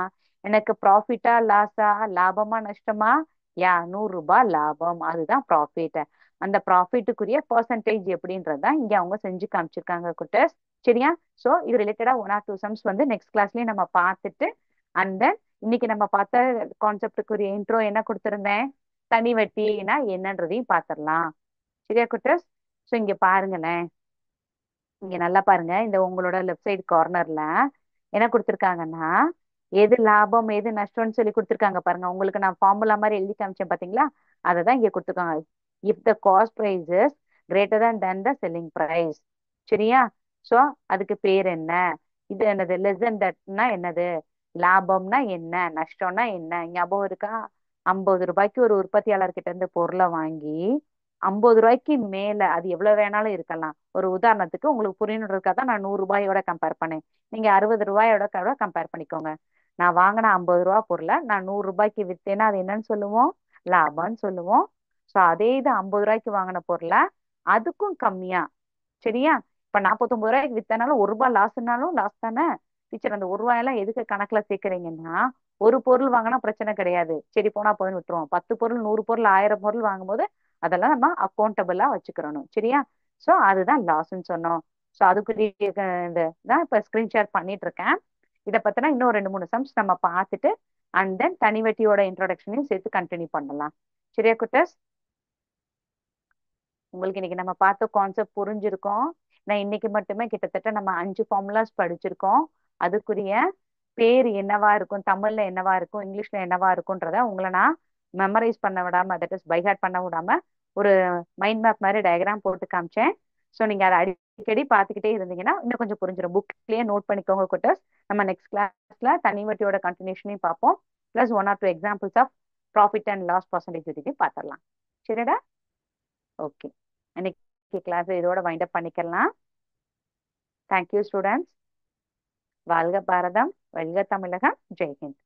எனக்கு ப்ராஃபிட்டா லாஸா? லாபமா நஷ்டமா? 100 ரூபாய் லாபம். அதுதான் ப்ராஃபிட். அந்த ப்ராஃபிட்டுக்குரிய பர்சன்டேஜ் எப்படின்றதுதான் இங்க அவங்க செஞ்சு காமிச்சிருக்காங்க குட்டஸ். சரியா? சோ இது ரிலேட்டடா 1 or 2 சம்ஸ் வந்து நெக்ஸ்ட் கிளாஸ்லயும் நம்ம பார்த்துட்டு அண்ட் தென் இன்னைக்கு நம்ம பார்த்த கான்செப்டுக்குரிய இன்ட்ரோ என்ன கொடுத்திருந்தேன்? தனி வட்டினா என்னன்றதையும் பார்த்திடலாம். சரியா குட்டஸ்? சோ இங்க பாருங்களேன். இங்க நல்லா பாருங்க, இந்த உங்களோட லெஃப்ட் சைடு கார்னர்ல என்ன கொடுத்துருக்காங்கன்னா, எது லாபம் எது நஷ்டம்னு சொல்லி கொடுத்துருக்காங்க பாருங்க. உங்களுக்கு நான் ஃபார்முலா மாதிரி எழுதி காமிச்சேன் பாத்தீங்களா? அதை தான் இங்க கொடுத்துருக்காங்க. If the cost price is greater than the selling price. சரியா? சோ அதுக்கு பேர் என்ன? இது என்னது? லெஸ் than தட்னா என்னது? லாபம்னா என்ன, நஷ்டம்னா என்ன? ஞாபகம் இருக்கா? 50 ரூபாய்க்கு ஒரு உற்பத்தியாளர் கிட்ட இருந்து பொருளை வாங்கி 50 ரூபாய்க்கு மேல, அது எவ்வளவு வேணாலும் இருக்கலாம். ஒரு உதாரணத்துக்கு உங்களுக்கு புரியணுன்றதுக்காக தான் நான் 100 ரூபாயோட கம்பேர் பண்ணேன். நீங்க 60 ரூபாயோட கூட கம்பேர் பண்ணிக்கோங்க. நான் வாங்கின 50 ரூபா பொருளை நான் 100 ரூபாய்க்கு வித்தேன்னா அது என்னன்னு சொல்லுவோம்? லாபம்னு சொல்லுவோம். சோ அதே இது 50 ரூபாய்க்கு வாங்கின பொருளை அதுக்கும் கம்மியா, சரியா, இப்ப 49 ரூபாய்க்கு வித்தனாலும் 1 ரூபாய் லாஸ்னாலும் லாஸ் தானே. டீச்சர் அந்த 1 ரூபாயெல்லாம் எதுக்கு கணக்குல சேர்க்கறீங்கன்னா, ஒரு பொருள் வாங்கினா பிரச்சனை கிடையாது, சரி போனா போதுன்னு விட்டுருவோம். 10 பொருள் 100 பொருள் 1000 பொருள் வாங்கும்போது அதெல்லாம் நம்ம அக்கௌண்டபிளா வச்சுக்கிறணும். சரியா? சோ அதுதான் லாஸ்ன்னு சொன்னோம். சோ அதுக்குரிய இந்த தான் இப்ப ஸ்கிரீன் ஷேர் பண்ணிட்டு இருக்கேன். இதை பத்தினா இன்னும் 2 3 சம்ஸ் நம்ம பார்த்துட்டு அண்ட் தென் தனி வட்டியோட இன்ட்ரோடக்ஷனையும் சேர்த்து கண்டினியூ பண்ணலாம். சரியா குட்டஸ்? உங்களுக்கு இன்னைக்கு நம்ம பார்த்த கான்செப்ட் புரிஞ்சிருக்கோம். நான் இன்னைக்கு மட்டுமே கிட்டத்தட்ட நம்ம 5 ஃபார்முலாஸ் படிச்சிருக்கோம். அதுக்குரிய பேர் என்னவா இருக்கும், தமிழ்ல என்னவா இருக்கும், இங்கிலீஷ்ல என்னவா இருக்கும்ன்றத உங்களை நான் மெமரைஸ் பண்ண விடாம, தட் இஸ் பைஹார்ட் பண்ண விடாம ஒரு மைண்ட் மேப் மாதிரி டயக்ராம் போட்டு காமிச்சேன். ஸோ நீங்க அதை அடிக்கடி பார்த்துக்கிட்டே இருந்தீங்கன்னா இன்னும் கொஞ்சம் புரிஞ்சிடும். புக்லயே நோட் பண்ணிக்கோங்க குட்டஸ். நம்ம நெக்ஸ்ட் கிளாஸ்ல தனி வட்டியோட கண்டினியூஷனையும் பார்ப்போம். Plus 1 or 2 examples of profit and loss percentage பார்த்துடலாம். சரிடா? ஓகே. இன்னைக்கு கிளாஸ் இதோட வைண்ட் அப் பண்ணிக்கலாம். Thank you students. வாழ்க பாரதம், வெல்க தமிழகம், ஜெய்ஹிந்த்.